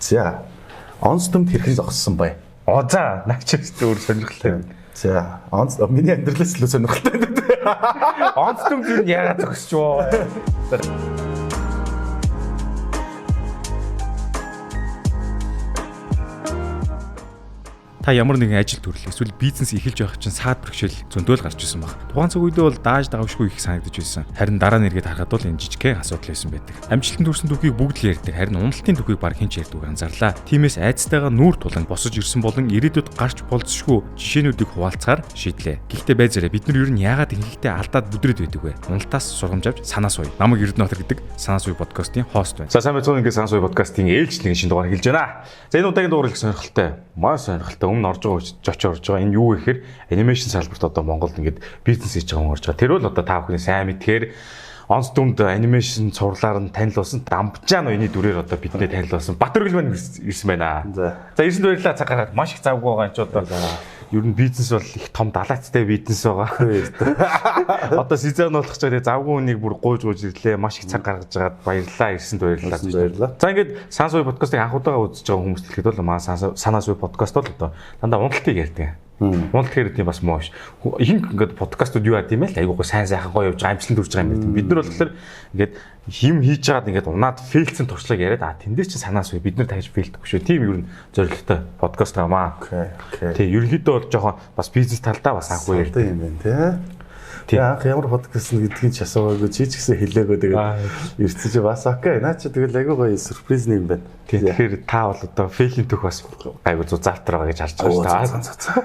За. Онц төмд хэрхэн зогссон бай? За, наач өөр сонирхолтой. За, онц миний амьдралаас илүү сонирхолтой. Онц төмд юу яагаад зогсож вэ? Та ямар нэгэн ажил төрлөө эсвэл бизнес эхэлж байх чинь саад бэрхшээл зөндөөл гарч ирсэн баг. Тухайн цаг үедээ бол дааж давшгүй их санагдаж байсан. Харин дараа нь эргээд харахад бол энэ жижигхэн асуудал байсан байдаг. Амжилтанд хүрсэн түүхийг бүгд л ярьдаг. Харин уналтын түүхийг баг хэн ч ярьдаггүй анзаарлаа. Тиймээс айцтайгаа нүүр тулан босож ирсэн болон ирээдүйд гарч болцсошгүй жишээнүүдийг хуваалцахаар шийдлээ. Гэхдээ байзаараа бид нар ер нь яагаад ингэхдээ алдаад бүдрээд байдаг вэ? Уналтаас сургамж авч санаа суй. Намайг Эрдэнэтбатар гэдэг Санаа суй подкастын хост байна. За сайн байцгаана ингээд Санаа суй подкастын ээлжлэгийн шинэ дугаар хэлж байна. За энэ удаагийн дугаар их сонирхолтой. Маш сонирхолтой. Орж байгаа жочж орж байгаа энэ юу гэхээр анимашн салбарт одоо Монголд ингээд бизнес хийж байгаа хүн орж байгаа. Тэр бол одоо та бүхний сайн мэдхээр онц дүмд анимашн сурлаар нь танил болсон Дамжаан уяны дүрээр одоо биднээ танил болсон Батөргөл маань ирсэн байна. За ирсэн баярлалаа цаг гаргаад маш их завгүй байгаа энэ ч одоо ер нь бизнес бол их том далайцтай бизнес байгаа. Одоо сезон болох ч тэгээ завгүй хүнийг бүр гуйж ирлээ. Маш их цаг гаргаж байгаад баярлалаа ирсэнд баярлалаа. За ингээд Санаа суй подкастыг анх удаага үзэж байгаа хүмүүст хэлэхэд бол маа Санаа суй подкаст бол одоо дандаа уналтыг ярьдаг. Уналт хэрэг бас муу ш. Ихэнх ингээд подкастууд юу яа гэм бэ? Айгуугаа сайн сайхан гоё явж байгаа амжилтанд хүрч байгаа юм байна. Бид нар болохоор ингээд хим хийж байгаад ингээд унаад фейлцэн туршлага яриад тэндээ чи санаа суй бид нар тагж фейлдэхгүй шүү. Тийм ер нь зорилготой подкаст гамаа. Тий, ерөнхийдөө бол жоохон бас бизнес талдаа бас анхгүй ярьдаг юм байна тий. Анх ямар подкаст нь гэдгийг ч асуугаагүй чи ч гэсэн хэлээгөө тэгээд ирцэж бас окей. Наа чи тэгэл айгүй гоё сюрприз юм байна. Тэгэхээр та бол одоо фейлийн төх бас айгүй зузаалтар байгаа гэж харж байгаа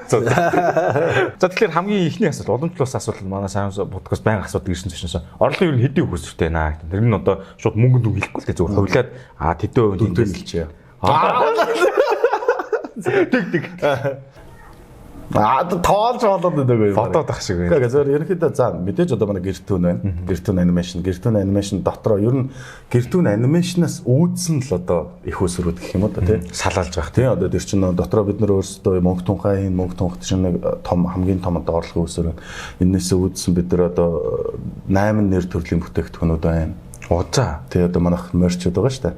шүү дээ. За тэгэхээр хамгийн ихний асуулт уламжлалаас асуулт манай сайн подкаст байнга асуудаг ирсэн зөвшөөс. Орлого ер нь хэдийн хүсвэртэй байна. Тэр нь одоо шууд мөнгөнд үгэлэхгүй л дээ зүгээр хувлаад тэдөө хэлчихээ. Тэг. Тоолж болоод байдаг юм. Фотод ах шиг байна. Гэхдээ зөвөр ерөнхийдөө за мэдээж одоо манай гэртүүн байна. Гэртүүн анимашн дотроо ер нь гэртүүн анимашнаас үүдсэн л одоо их усрууд гэх юм уу тий. Салаалж байх тий. Одоо тэр чинь дотроо бид нар өөрсдөө мөнгө тунхай хийн мөнгө тунхт чинь нэг том хамгийн том одоо орлогын уср. Эннээс үүдсэн бид нар одоо 8 нэр төрлийн бүтээгдэхүүнүүд байна. За тэгээ одоо манайх мерчуд байгаа шүү дээ.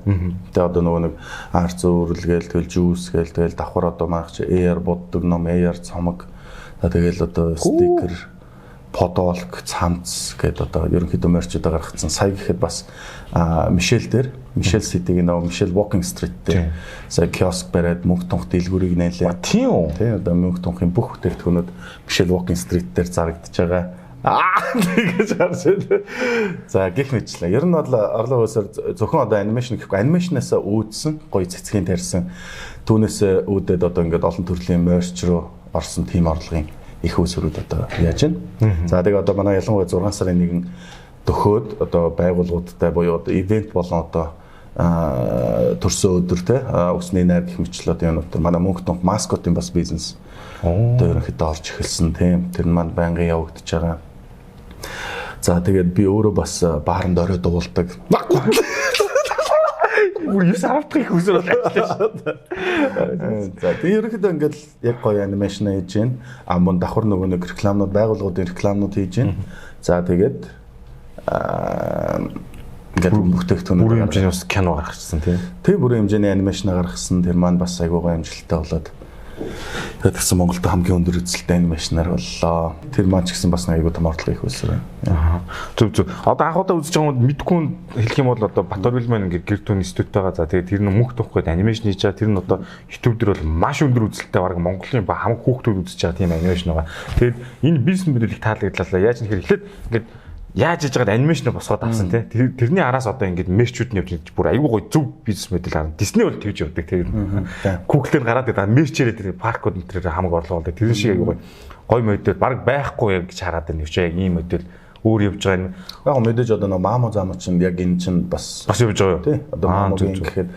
Тэгээ одоо нөгөө нэг арц өөрлөгээл тэгэл жуус гээл тэгэл давхар одоо манайх чи AR буддаг ном, AR цомог. Тэгэл одоо стикер, подолк, цамц гэдэг одоо ерөнхийдөө мерчуд гаргацсан. Сая гэхэд бас Мишель Ситигийн нөгөө Мишель Walking Street дээр сая киоск бариад мөнгө тунх дэлгүүрийг нээлээ. Тийм үү? Тий одоо мөнгө тунхын бүх бүтээгдэхүүнүүд Мишель Walking Street дээр зарагдаж байгаа. Тэгэж харсан. За гэх мэтлээ. Ер нь бол орлого өсөр зөвхөн одоо анимашн гэхгүй анимашнаас үүдсэн гоё цэцгийн тарьсан түүнээс үүдээд одоо ингээд олон төрлийн мерч руу орсон тим орлогын их өсрүүд одоо яаж байна. За тэгээ одоо манай ялангуяа 6 сарын 1 дөхөөд одоо байгууллагуудтай буюу одоо ивент болон одоо төрсөн өдөр те усны найр гэх мэтлээ одоо энэ өдөр манай мөнгө тунх маскотын бас бизнес одоо ерөнхийдөө орж эхэлсэн тийм. Тэр нь маань байнгын явагдаж байгаа. За тэгээд би өөрөө бас бааранд орой дуулдаг. Бүр 9 авах их хүсэл болчихлоо. За тэгээд ерөнхийдөө ингээд яг гоё анимашн хийж гин. Мөн давхар нөгөө нэг рекламууд байгууллагуудын рекламууд хийж гин. За тэгээд ингээд бүтээгдэхүүн бүрэн хэмжээний бас кино гаргацсан тийм. Тийм бүрэн хэмжээний анимашн гаргасан. Тэр маань бас айгүй гоё амжилттай болоод тэгсэн Монголд хамгийн өндөр үзэлтэй анимашнаар боллоо. Тэр маань ч гэсэн бас айгүй том орлого их өссөн байна. Зөв. Одоо анх удаа үзэж байгаа хүмүүс мэдгүй хэлэх юм бол одоо Батөргөл маань ингээд гэр түүний студид байгаа. За тэгээд тэр нь мөнх тунхгүй анимашн хийж байгаа. Тэр нь одоо YouTube дээр бол маш өндөр үзэлттэй баг Монголын хамаг хүүхдүүд үзэж байгаа тийм анимашн байгаа. Тэгээд энэ бизнес модельийг таалагдлаа. Яаж нэхэр эхлээд ингээд яаж хийж байгаад анимашн босгоод авсан тий. Тэрний араас одоо ингээд мерчүүд нь явж бүр айгүй гоё зөв бизнес модель харна. Disney бол тэгж явдаг тий. Google-ээр гараад байгаа мерчээрээ тэр паркууд энэ тэр хамаг орлого болдог. Тэр шиг айгүй гоё модель баг байхгүй яг гэж хараад байна. Явж яг ийм модель өөр явж байгаа юм. Яг мэдээж одоо нөө мамо зам чинь яг энэ чинь бас явж байгаа юу? Тий. Одоо мамогийн гэхэд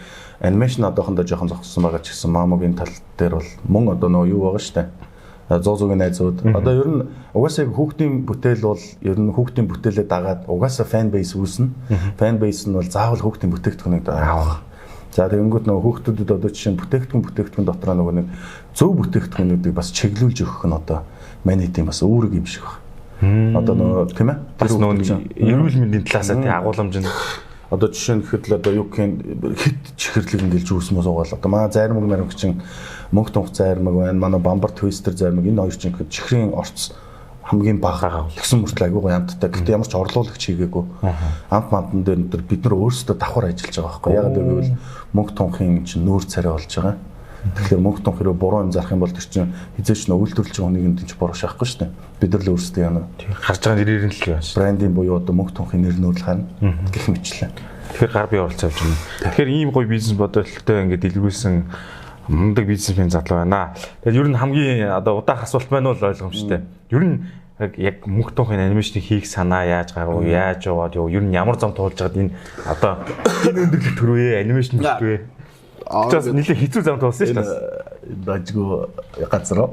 анимашн одоохондоо жоохон зогссон байгаа ч гэсэн мамогийн тал дээр бол мөн одоо нөө юу байгаа штэ. 100 найзууд. Одоо ер нь угаасаа хүүхдийн бүтээл бол ер нь хүүхдийн бүтээлээ дагаад угаасаа фан бейс үүснэ. Фан бейс нь бол заавал хүүхдийн бүтээгдэхүүнийг авах. За тэгэнгүүт нөгөө хүүхдүүдэд одоо жишээ нь бүтээгдэхүүн дотроо нөгөө нэг зөв бүтээгдэхүүнүүдийг бас чиглүүлж өгөх нь одоо манайдын бас үүрэг юм шиг байна. Одоо нөгөө тийм ээ. Бас нөгөө эрүүл мэндийн талаас нь агуулмж нь Одоо жишээ нь гэхэд л одоо юу гэх юм хэд чихэрлэг ингээл жүүс мө суугаал. Одоо манай зармаг мэрэг чинь мөнх тунх зармаг байна. Манай бамбар твистер зармаг энэ хоёр чинь гэхэд чихрийн орц хамгийн бага тэгсэн мөртлөө айгуу ямттай. Гэхдээ ямар ч орлуулагч хийгээгүй. Амт мантан дээр бид нар өөрсдөө давхар ажиллаж байгаа байхгүй. Яг гэвэл мөнх тунхын чинь нүүр царай болж байгаа. Тэгэхээр мөнх тунх хэрэг буруу юм зарах юм бол тэр чинь хизээч нь үйлдвэрлэж байгаа хүнийг энэ чинь буруу шахахгүй шүү дээ. Бид нар л өөрсдөө яана. Харж байгаа нэрээр нь л байна шүү. Брендинг буюу одоо мөнх тунхын нэр нүүрл харна гэх мэтлээ. Тэгэхээр гар бие оролцоо авч байна. Тэгэхээр ийм гоё бизнес бодолтой ингээд дэлгэрүүлсэн мундаг бизнесмен залуу байна. Тэгэхээр ер нь хамгийн одоо удаах асуулт байна уу ойлгомжтой. Ер нь яг мөнх тунхын анимашныг хийх санаа яаж гарав? Яаж яваад юу? Ер нь ямар зам туулж байгаад энэ одоо энэ өндөрлөлт төрвөө анимашн төрвөө. Чаас нэлээ хэцүү зам туулсан шүү дээ. Дажгүй газар.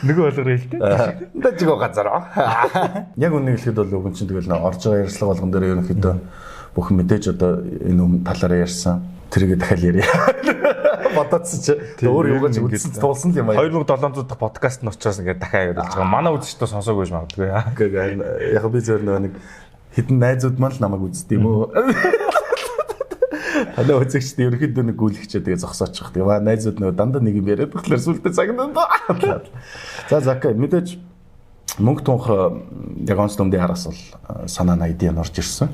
Нөгөө болгороо хэлтэй. Дажгүй газар. Яг үннийг хэлэхэд бол үгүй чинь тэгэл орж байгаа ярьцлага болгон дээр ерөнхийдөө бүх мэдээж одоо энэ талаараа ярьсан. Тэрийг дахиад ярья. Бодоцсон чи өөр юугаар ч үзсэн туулсан юм аа. 2700 дахь подкаст нь учраас ингээд дахиад ярьж байгаа. Манай үзэгчдээ сонсоогүй байж магадгүй. Яг би зөв нэг хитэн найзууд маань л намайг үздэг юм уу? Алаа үзэгчд ерөнхийдөө нэг гүйлгчээ тэгээ зогсоочих. Тэгээ найзууд нөгөө дандаа нэг юм яриад тэгэхээр сүлдээ цагнаа. За окей мэдээж мөнгө тунх яг онц дүмдээ хараас бол санаа найдын орж ирсэн.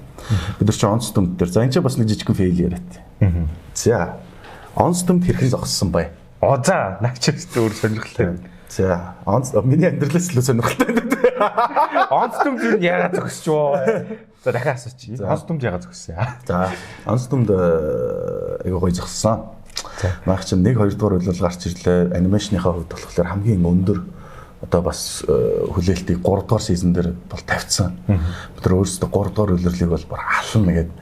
Бид нар чи онц дүмд дээр за энэ ч бас нэг жижигхэн фейл яриад. За онц дүмд хэрхэн зогссон бай. За наач өөр сонирхолтой. За онц миний амьдралаас илүү сонирхолтой. Онц дүмд юу яагаад зогсчихвоо? За дахиад асуучих. Онц дүмд яагаад зогссон? За онц дүмд айгуу гоё зогссон. Маах чинь 1-2 дугаар үйлрэл гарч ирлээ. Анимашныхаа хувьд болохоор хамгийн өндөр одоо бас хүлээлтийг 3 дугаар сизон дээр бол тавьсан. Бид нар өөрсдөө 3 дугаар үйлрлийг бол бүр ална гэдэг.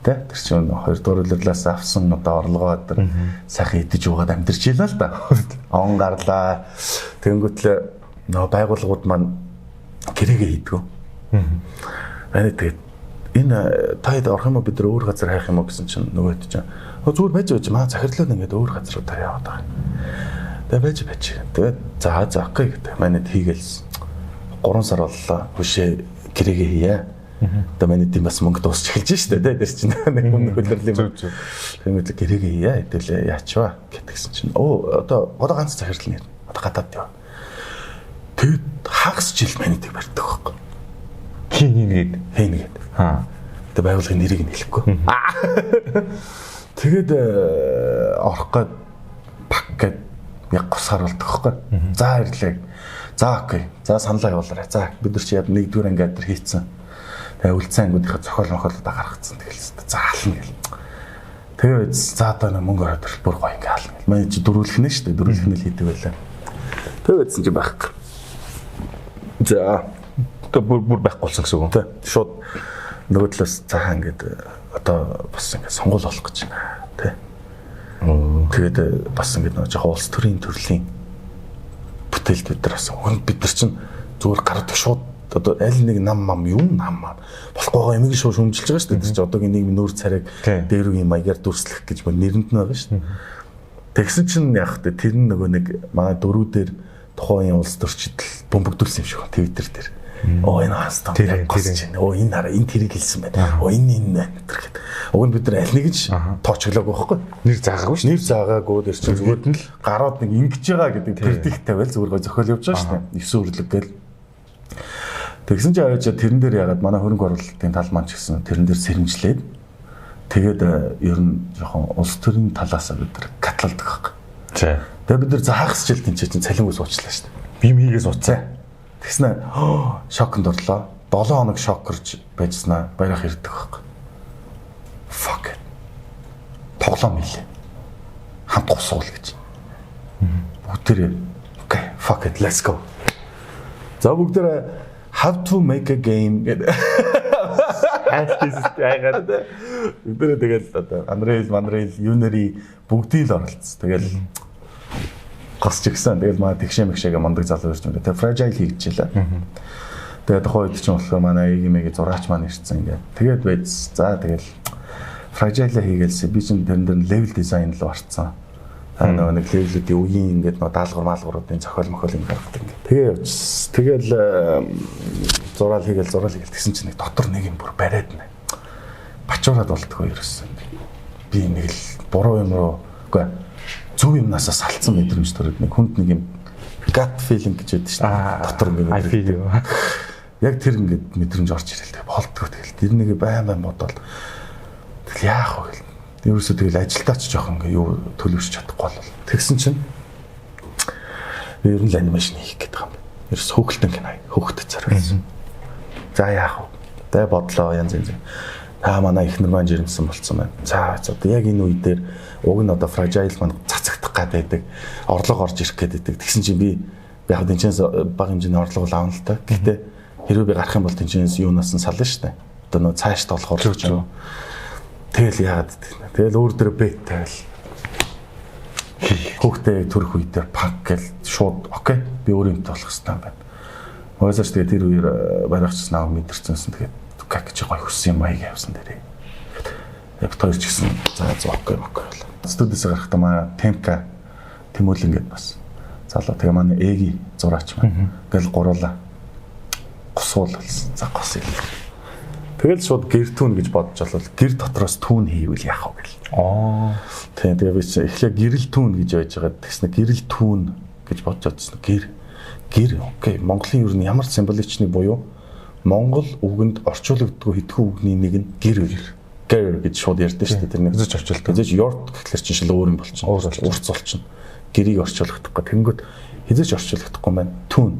Тэ тэр чинь 2 дугаар үйлрлээс авсан одоо орлогоо одоо сайхан идэж уугаад амьдэрч ийлээ л да. Он гарлаа. Тэнгүүтлээ нөө байгууллагууд маань гэрээгээ хийдгүү. Тэгээд энэ таад орох юм уу бид нар өөр газар хайх юм уу гэсэн чинь нөгөөд чинь зүгээр байж маа захирлаад ингээд өөр газар руу яваад байгаа. Тэгээд байж. Тэгээд за окей гэдэг. Манайд хийгээл 3 сар боллоо. Хөшөө гэрээгээ хийе. Одоо манайд бас мөнгө дуусч эхэлж штэ тэ тэр чинь нэг өмнө хөлөрлөлийн зөв. Тэгээд гэрээгээ хийе. Хэдүүлээ яачваа гэтгсэн чинь одоо ганц захирал нэр. Одоо гадаад яа. Тэгэд хагас жил манайдыг барьдаг байхгүй. Хийнгээд. Тэгээд байгууллагын нэрийг нь хэлэхгүй. Тэгээд орох гээд пак гээд яг гусгаар болдог байхгүй. За ирлээ. За окей. За саналаа явуулаарай. За бид нар чи яг 1-р анги адэр хийцэн. Тэгээ үлдсэн ангиудынхаа зохиол мохиолуудаа гаргацсан тэгэлсэн. За ална гэл. Тэгээд за одоо нэг мөнгө ороод ир бүр гоё ингээ ална гэл. Манай чи дөрүүлэх нэ шүү дээ. Дөрүүлэх нь л хийдэг байлаа. Тэгээдсэн чи байхгүй. За бүр байхгүй болсон гэсэн үг. Тэ. Шууд нөгөө талаас цаахаа ингээд одоо бас ингээд сонгуул болох гэж байна. Тэ. Тэгээд бас ингээд нэг жоохон улс төрлийн бүтээлд бид нар бас бид нар чинь зүгээр гардаг шууд одоо аль нэг нам болохгүй байгаа юмыг шууд шүмжилж байгаа шүү дээ. Тэр чинь одоогийн нийгмийн нүүр царайг дээр үеийн маягаар дүрслэх гэж нэрэнд нь байгаа шүү дээ. Тэгсэн чинь яг тэ тэр нөгөө нэг манай дөрүүдээр тухайн улс төрчид бөмбөгдүүлсэн юм шиг байна Twitter дээр. Энэ хастаа тэр чинь энэ хараа энэ тэрийг хэлсэн байна. Энэ байна гэдэг. Уг нь бид нар аль нэг ч тоочглоогүй байхгүй. Нэр заагаагүй шүү. Нэр заагаагүй тэр чинь зүгээр нь л гарууд нэг ингэж байгаа гэдэг предикт тавиал зүгээр гой зохиол явж байгаа шүү дээ. 9 өрлөг гээл. Тэгсэн чинь аваад тэрэн дээр ягаад манай хөрөнгө оруулалтын тал маань ч гэсэн тэрэн дээр сэрэмжлээд тэгээд ер нь жоохон улс төрийн талаас бид нар катлалдаг байхгүй. Тэгээд бид нар заахс жилтэн чинь цалингүй суучлаа шүү дээ. Бим хийгээс уцаа. Тэгснэ шоконд орлоо. 7 хоног шокорж байжснаа баярах ирдэг байхгүй. Fuck it. Тоглоом хийлээ. Хамт гусуул гэж. Бүгдээ okay, fuck it, let's go. За бүгдээ have to make a game гэдэг. Хайгаад бүгдээ тэгэл одоо Unreal, Unity бүгдийг л оролцсон. Тэгэл гасч гисэн. Тэгэл манай тэгшээ мэгшээгээ мондөг залуу ирж байна. Тэгээ fragile хийчихлээ. Тэгээд тухайн үед чинь болохоор манай эгимэгээ зураач маань ирсэн ингээд. Тэгээд байц. За тэгэл fragile хийгээл би чинь тэрэн дээр level design руу орцсон. Нөгөө нэг level-үүдийн үеийн ингээд нөгөө даалгавруудын зохиол мохиол юм гаргадаг ингээд. Тэгээ явчихсан. Тэгэл зураал хийгээл тэгсэн чинь нэг дотор нэг юм бүр бариад нэ. бачуураад болдгоо ерөөсөн. Би нэг л буруу юм руу үгүй зөв юмнаас салцсан мэдрэмж төрөд нэг хүнд нэг юм gut feeling гэж яддаг шүү дээ. Дотор ингээд яг тэр ингээд мэдрэмж орж ирэл болдгоо тэгэл тэр нэг байн бодоод тэгэл яах вэ гэл. Ерөөсөө тэгэл ажилдаа ч жоох ингээ юу төлөвшөж чадахгүй бол. Тэгсэн чинь ер нь л анимашн хийх гэдэг юм. Ерөөс хөөхөлтөн кино хөөхдөд зориулсан. За яах вэ? Тэ бодлоо янз янз. Манай ихнэр маань жирэмсэн болцсон байна. За одоо яг энэ үе дээр уг нь одоо fragile маань цацагдах гэдэг орлого орж ирэх гэдэг. Тэгсэн чинь би яг тэнцэнс бага хэмжээний орлого авна л та. Гэхдээ хэрвээ би гарах юм бол тэнцэнс юунаас нь сална шүү дээ. Одоо нөө цааш толох орлого ч юм. Тэгэл яагаад гэдэг. Тэгэл өөр дээр бет тавил. Хүүхдээ төрөх үе дээр панк гэл шууд окей би өөр юм болох хэрэгтэй байна. Уусаач тэгээ тэр үеэр баригчсан аа мэдэрчэнсэн тэгээд как гэж гоё хүссэн юм аяг явсан дээрээ. Яг тойрч гисэн. За окей окей. Студиэс гарахдаа маа Темка Тэмүүлэн гээд бас залуу тэгээ манай Эги зураач маань гэл гуруулаа госуул болсон. За гос ил. Тэгэл шууд гэр түүн гэж бодож болвол гэр дотроос түүн хийвэл яах вэ гэл. Тэгээ би чи эхлээ гэрэл түүн гэж байж байгаа. Тэгснэ гэрэл түүн гэж бодож чадсан. Гэр окей. Монголын ер нь ямар символичны буюу Монгол үгэнд орчуулагддаг хэдхэн үгний нэг нь гэр үер. Гэр гэж шууд ярьдэн шүү дээ. Тэр нэг зөв орчуулдаг. Хэзээ ч ёрт гэхлээр чинь шил өөр юм болчихно. Урц болчихно. Гэрийг орчуулгахдаггүй. Тэнгүүт хэзээ ч орчуулгахдаггүй маань түүн.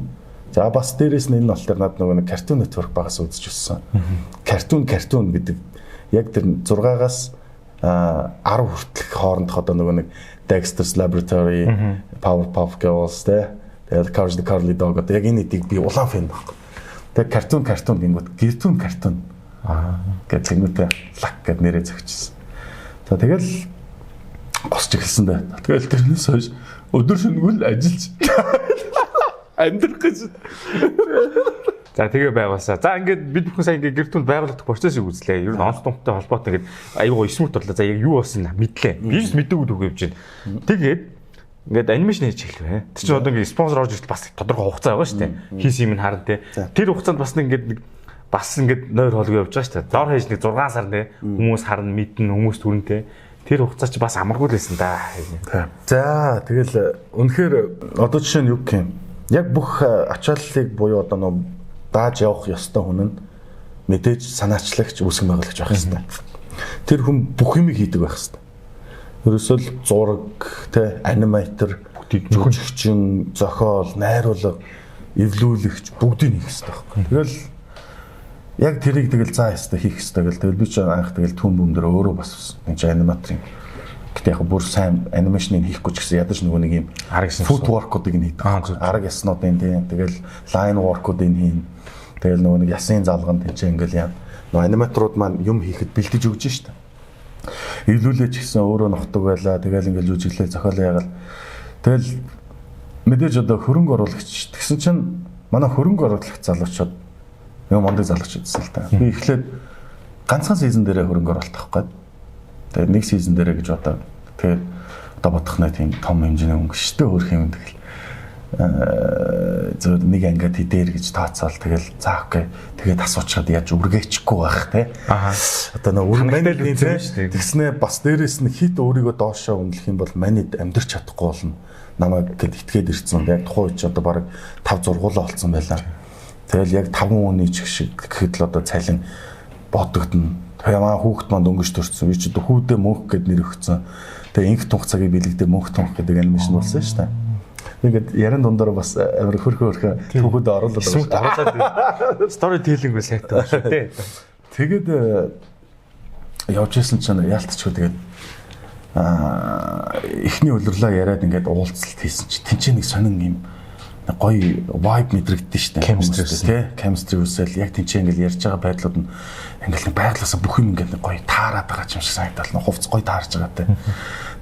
За бас дээрээс нь энэ бол тэр над нөгөө Cartoon Network багаас үзэж өссөн. Cartoon гэдэг яг тэр 6-аас 10 хүртэлх хоорондох одоо нөгөө нэг Dexter's Laboratory, Powerpuff Girls тэгээд Courage the Cowardly Dog одоо яг энэ эдийг би улаан фэн байхгүй. Тэгээд картун гингүүд гэртүүн картун гэж зэгнүүтэй лак гэд нэрээ зөгчсөн. За тэгэл госч эхэлсэн дээ. Тэгэл тэрнээс хойш өдөр шөнөгүй л ажиллаж амьдрах гэж. За тэгээ байгаасаа. За ингээд бид бүхэн сайн ингээд гэртүүнд байгуулагдах процессыг үзлээ. Ер нь онц томтой холбоотой ингээд аюу смут бодлоо. За яг юу болсон мэдлээ. Бизнес мэдээгүй төгөөж байна. Тэгээд ингээд анимашн хийж эхэлвэ. Тэр чинь одоо ингээд спонсор орж ирэл бас тодорхой хугацаа байгаа шүү дээ. Хийсэн юм харна те. Тэр хугацаанд бас ингээд нойр хоолгүй явж байгаа шүү дээ. Дор хаяж нэг 6 сар те. Хүмүүс харна, мэднэ, хүмүүс түрнтэй. Тэр хугацаа чи бас амаргүй л байсан да. За тэгэл үнэхээр одоо жишээ нь юу гэх юм. Яг бүх ачааллыг буюу одоо нөө дааж явах ёстой хүн нь мэдээж санаачлагч, үүсгэн байгуулагч байх хэрэгтэй. Тэр хүн бүх юмыг хийдэг байх хэрэгтэй. Ерөөсөө л зураг, тэ аниматор, жүжигчин, зохиол, найруулга, эвлүүлэгч бүгдийг хийх хэрэгтэй байхгүй. Тэгэл яг тэрийг тэгэл заа хэвээр хийх хэрэгтэй гэл тэгэл би ч анх тэгэл түн бүм дээр өөрөө бас нэг аниматорын гэтээ яг бүр сайн анимашныг хийхгүй ч гэсэн ядаж нөгөө нэг юм фут воркуудыг нь хийдэг. Арга яснуудын тийм тэгэл лайн воркуудыг хийн. Тэгэл нөгөө нэг ясын залганд тийч ингээл яа. Нөгөө аниматорууд маань юм хийхэд бэлдэж өгж штэ. Эвлүүлээч гэсэн өөрөө нохдог байлаа. Тэгэл ингээл жүжиглээ зохиолоо ягаал. Тэгэл мэдээж одоо хөрөнгө оруулагч тэгсэн чинь манай хөрөнгө оруулагч залуучууд юм мондөг залууч үзсэн л та. Би эхлээд ганцхан сизон дээрээ хөрөнгө оруулалт авахгүй. Тэгээд нэг сизон дээрээ гэж одоо тэгээд одоо бодох нэг тийм том хэмжээний өнгөштэй хөрх юм тэгэл зөв нэг ангид хідээр гэж тооцоол тэгэл за окей тэгээд асуучаад яаж үргээчихгүй байх те. Одоо нэг үрмэнэл тэгснэ бас дээрээс нь хит өөрийгөө доошоо үнэлэх юм бол манид амьдрч чадахгүй болно. Намайг гэд итгээд ирсэн. Яг тухайн үед одоо баг 5 зургуулаа олцсон байлаа. Тэгэл яг 5 хүний ч шиг гэхэд л одоо цалин бодогдно. Ямаа хүүхэд манд өнгөж төрсөн. Би ч одоо хүүдээ мөнх гэд нэр өгсөн. Тэгээ инх тунх цагийн бэлэгдээ мөнх тунх гэдэг анимашн болсон шүү дээ. Ингээд яран дундаар бас амар хөрхөө түүхүүд оруулаад байна. Story telling үл сайтай байна шүү дээ. Тэгээд явж исэн чинь яалтчгүй тэгээд эхний улирлаа яриад ингээд уулзалт хийсэн чи тэнцээ нэг сонин юм гоё vibe мэдрэгдэн штэ chemistry үсэл яг тэнцээ ингээд ярьж байгаа байдлууд нь ингээд нэг байглаасаа бүх юм ингээд гоё таарад байгаа юм шиг санагдал нь хувц гоё таарж байгаатай.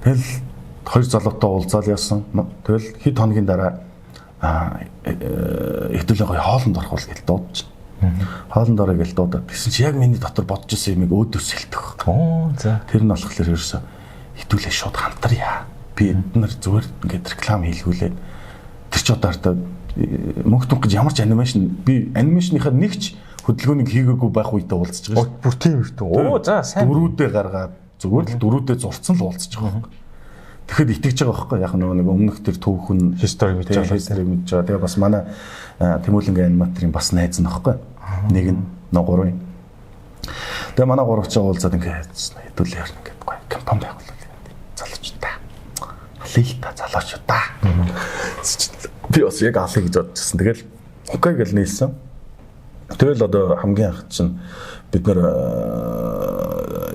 Тэгэл хоёр залуутай уулзаал явсан. Тэгэл хэд хоногийн дараа хэдүүлээ гоё хоолнд орох бол гэж дуудаж. Хоолнд орё гэж дуудаад. Тэгсэн чи яг миний дотор бодож ирсэн юмыг өөдөөс хэлдэг. За. Тэр нь болохоор ерөөсөө хэдүүлээ шууд хамтарья. Би эднэр зүгээр ингээд реклам хийлгүүлээд тэр ч одоо мөнх тунх гэж ямар ч анимашн би анимашныхаа нэг ч хөдөлгөөнийг хийгээгүй байх үедээ уулзж байгаа шүү. Бүр тийм эртэн. Оо за сайн. Дөрүүдээ гаргаад зүгээр л дөрүүдээ зурцсан л уулзж байгаа байхгүй. Тэгэхэд итгэж байгаа байхгүй. Яг нэг өмнөх тэр төвхөн хистори мэдж байгаа. Тэгээ бас манай Тэмүүлэнгийн аниматорын бас найз нь байхгүй. Нэг нь гурвын. Тэгээ манай гуравчаа уулзаад ингээд хэдүүлээ ярина ингээд гоё компани байгууллаа. Залуучуудаа. Алита залуучуудаа. Би бас яг алыг гэж бодчихсон. Тэгэл окей гэл нээсэн. Тэгэл одоо хамгийн анх чинь бид нэр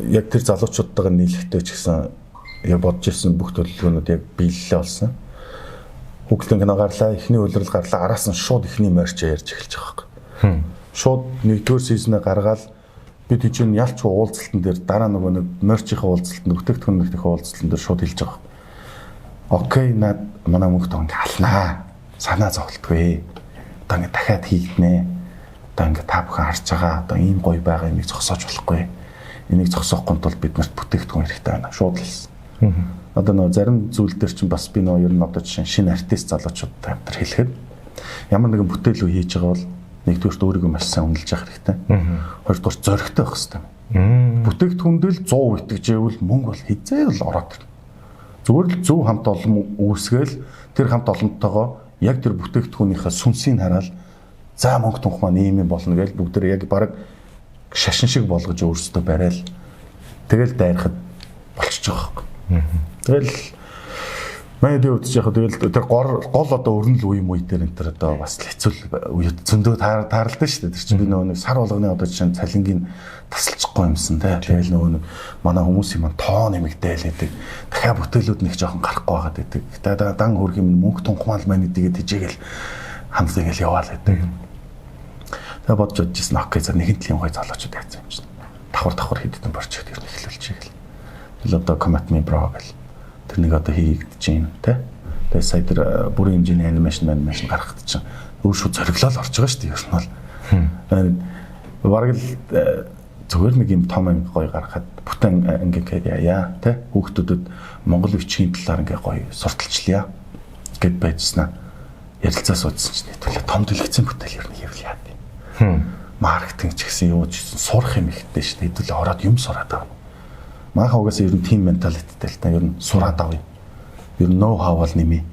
яг тэр залуучуудтайгаа нийлэхдээ ч гэсэн яг бодож ирсэн бүх төлөвлөгөөнүүд яг биелэлээ болсон. Хүүхдийн кино гарлаа, эхний үйлрэл гарлаа, араас нь шууд эхний марч ярьж эхэлж байгаа байхгүй. Шууд нэгдүгээр сизнээ гаргаад бид чинь ялч уулзалтан дээр дараа нөгөө нэг марчийнхаа уулзалтанд бүтээгдэхүүнийхээ уулзалтан дээр шууд хэлж байгаа. Окей, над манай мөнгө тонг алнаа. Санаа зовлтгүй. Одоо ингэ дахиад хийгднэ. Одоо ингэ та бүхэн харж байгаа. Одоо ийм гоё байгаа юмыг зогсоож болохгүй. Энийг зогсоохгүй тул бид нарт бүтээгдэхүүн хэрэгтэй байна. Шууд хэлсэн. Одоо нөгөө зарим зүйл дээр чинь бас би нөгөө ер нь одоо жишээ шинэ артист залуучуудтай хамтар хэлэхэд ямар нэгэн бүтээлөө хийж байгаа бол нэгдүгээрт өөрийгөө маш сайн үнэлж явах хэрэгтэй. Хоёрдугаар зоригтой байх хэрэгтэй. Бүтээгдэхүүндэл 100% итгэжээвэл мөнгө бол хизээ л ороод ирнэ. Зүгээр л зөв хамт олон үүсгээл тэр хамт олонтойгоо яг тэр бүтээгдэхүүнийхээ сүнсийг хараад за мөнгө тунх маань ийм юм болно гэж бүгдээ яг баг шашин шиг болгож өөрсдөө барайл тэгэл дайрахад болчихж байгаа юм. Тэгэл манай дэвд яг тэгэл тэр гол одоо өрнөл үе муу дээр энэ тэр одоо бас хэцүү үед зөндөө таарлаа шүү дээ. Тэр чинь би нөгөө нэг сар болгоны одоо жишээ нь цалингийн тасалчихгүй юмсан те. Тэгэл нөгөө нэг манай хүмүүсийн маань тоо нэмэгдээл гэдэг. Дахиад бүтээлүүд нэг жоохон гарахгүй байгаад байдаг. Гэтэ дан хөрг юм мөнгө тунхмаал маань идэгээд тижээгэл хамсаа ингээл яваал байдаг. Тэгээ бодож бодчихсон окей за нэгэн тлийн гой залуучууд яасан юм чинь. Давхар хийдэн борчод ер нь эхлүүлчихээ гэл. Тэгэл одоо commit me bro гэл. Тэр нэг одоо хийгдэж байна те. Тэгээ сая тэр бүрийн хэмжээний анимашн гаргахад чинь өөр шууд зориглол орж байгаа шүү дээ ер нь бол. Бараг л зүгээр нэг юм том анги гоё гаргахад бүтэн ингээ яа те хүүхдүүдэд Монгол бичгийн талаар ингээ гоё сурталчлая гэд байжснаа ярилцаа суудсан чинь хэвлээ том дэлгэцэн бүтээл ер нь хийвэл яа гэв. Маркетинг ч гэсэн юу ч сурах юм ихтэй шүү дээ. Хэдүүлээ ороод юм сураад авна. Маахан угаасаа ер нь team mentality-тэй л та ер нь сураад авъя. Ер нь know how бол нэмээ.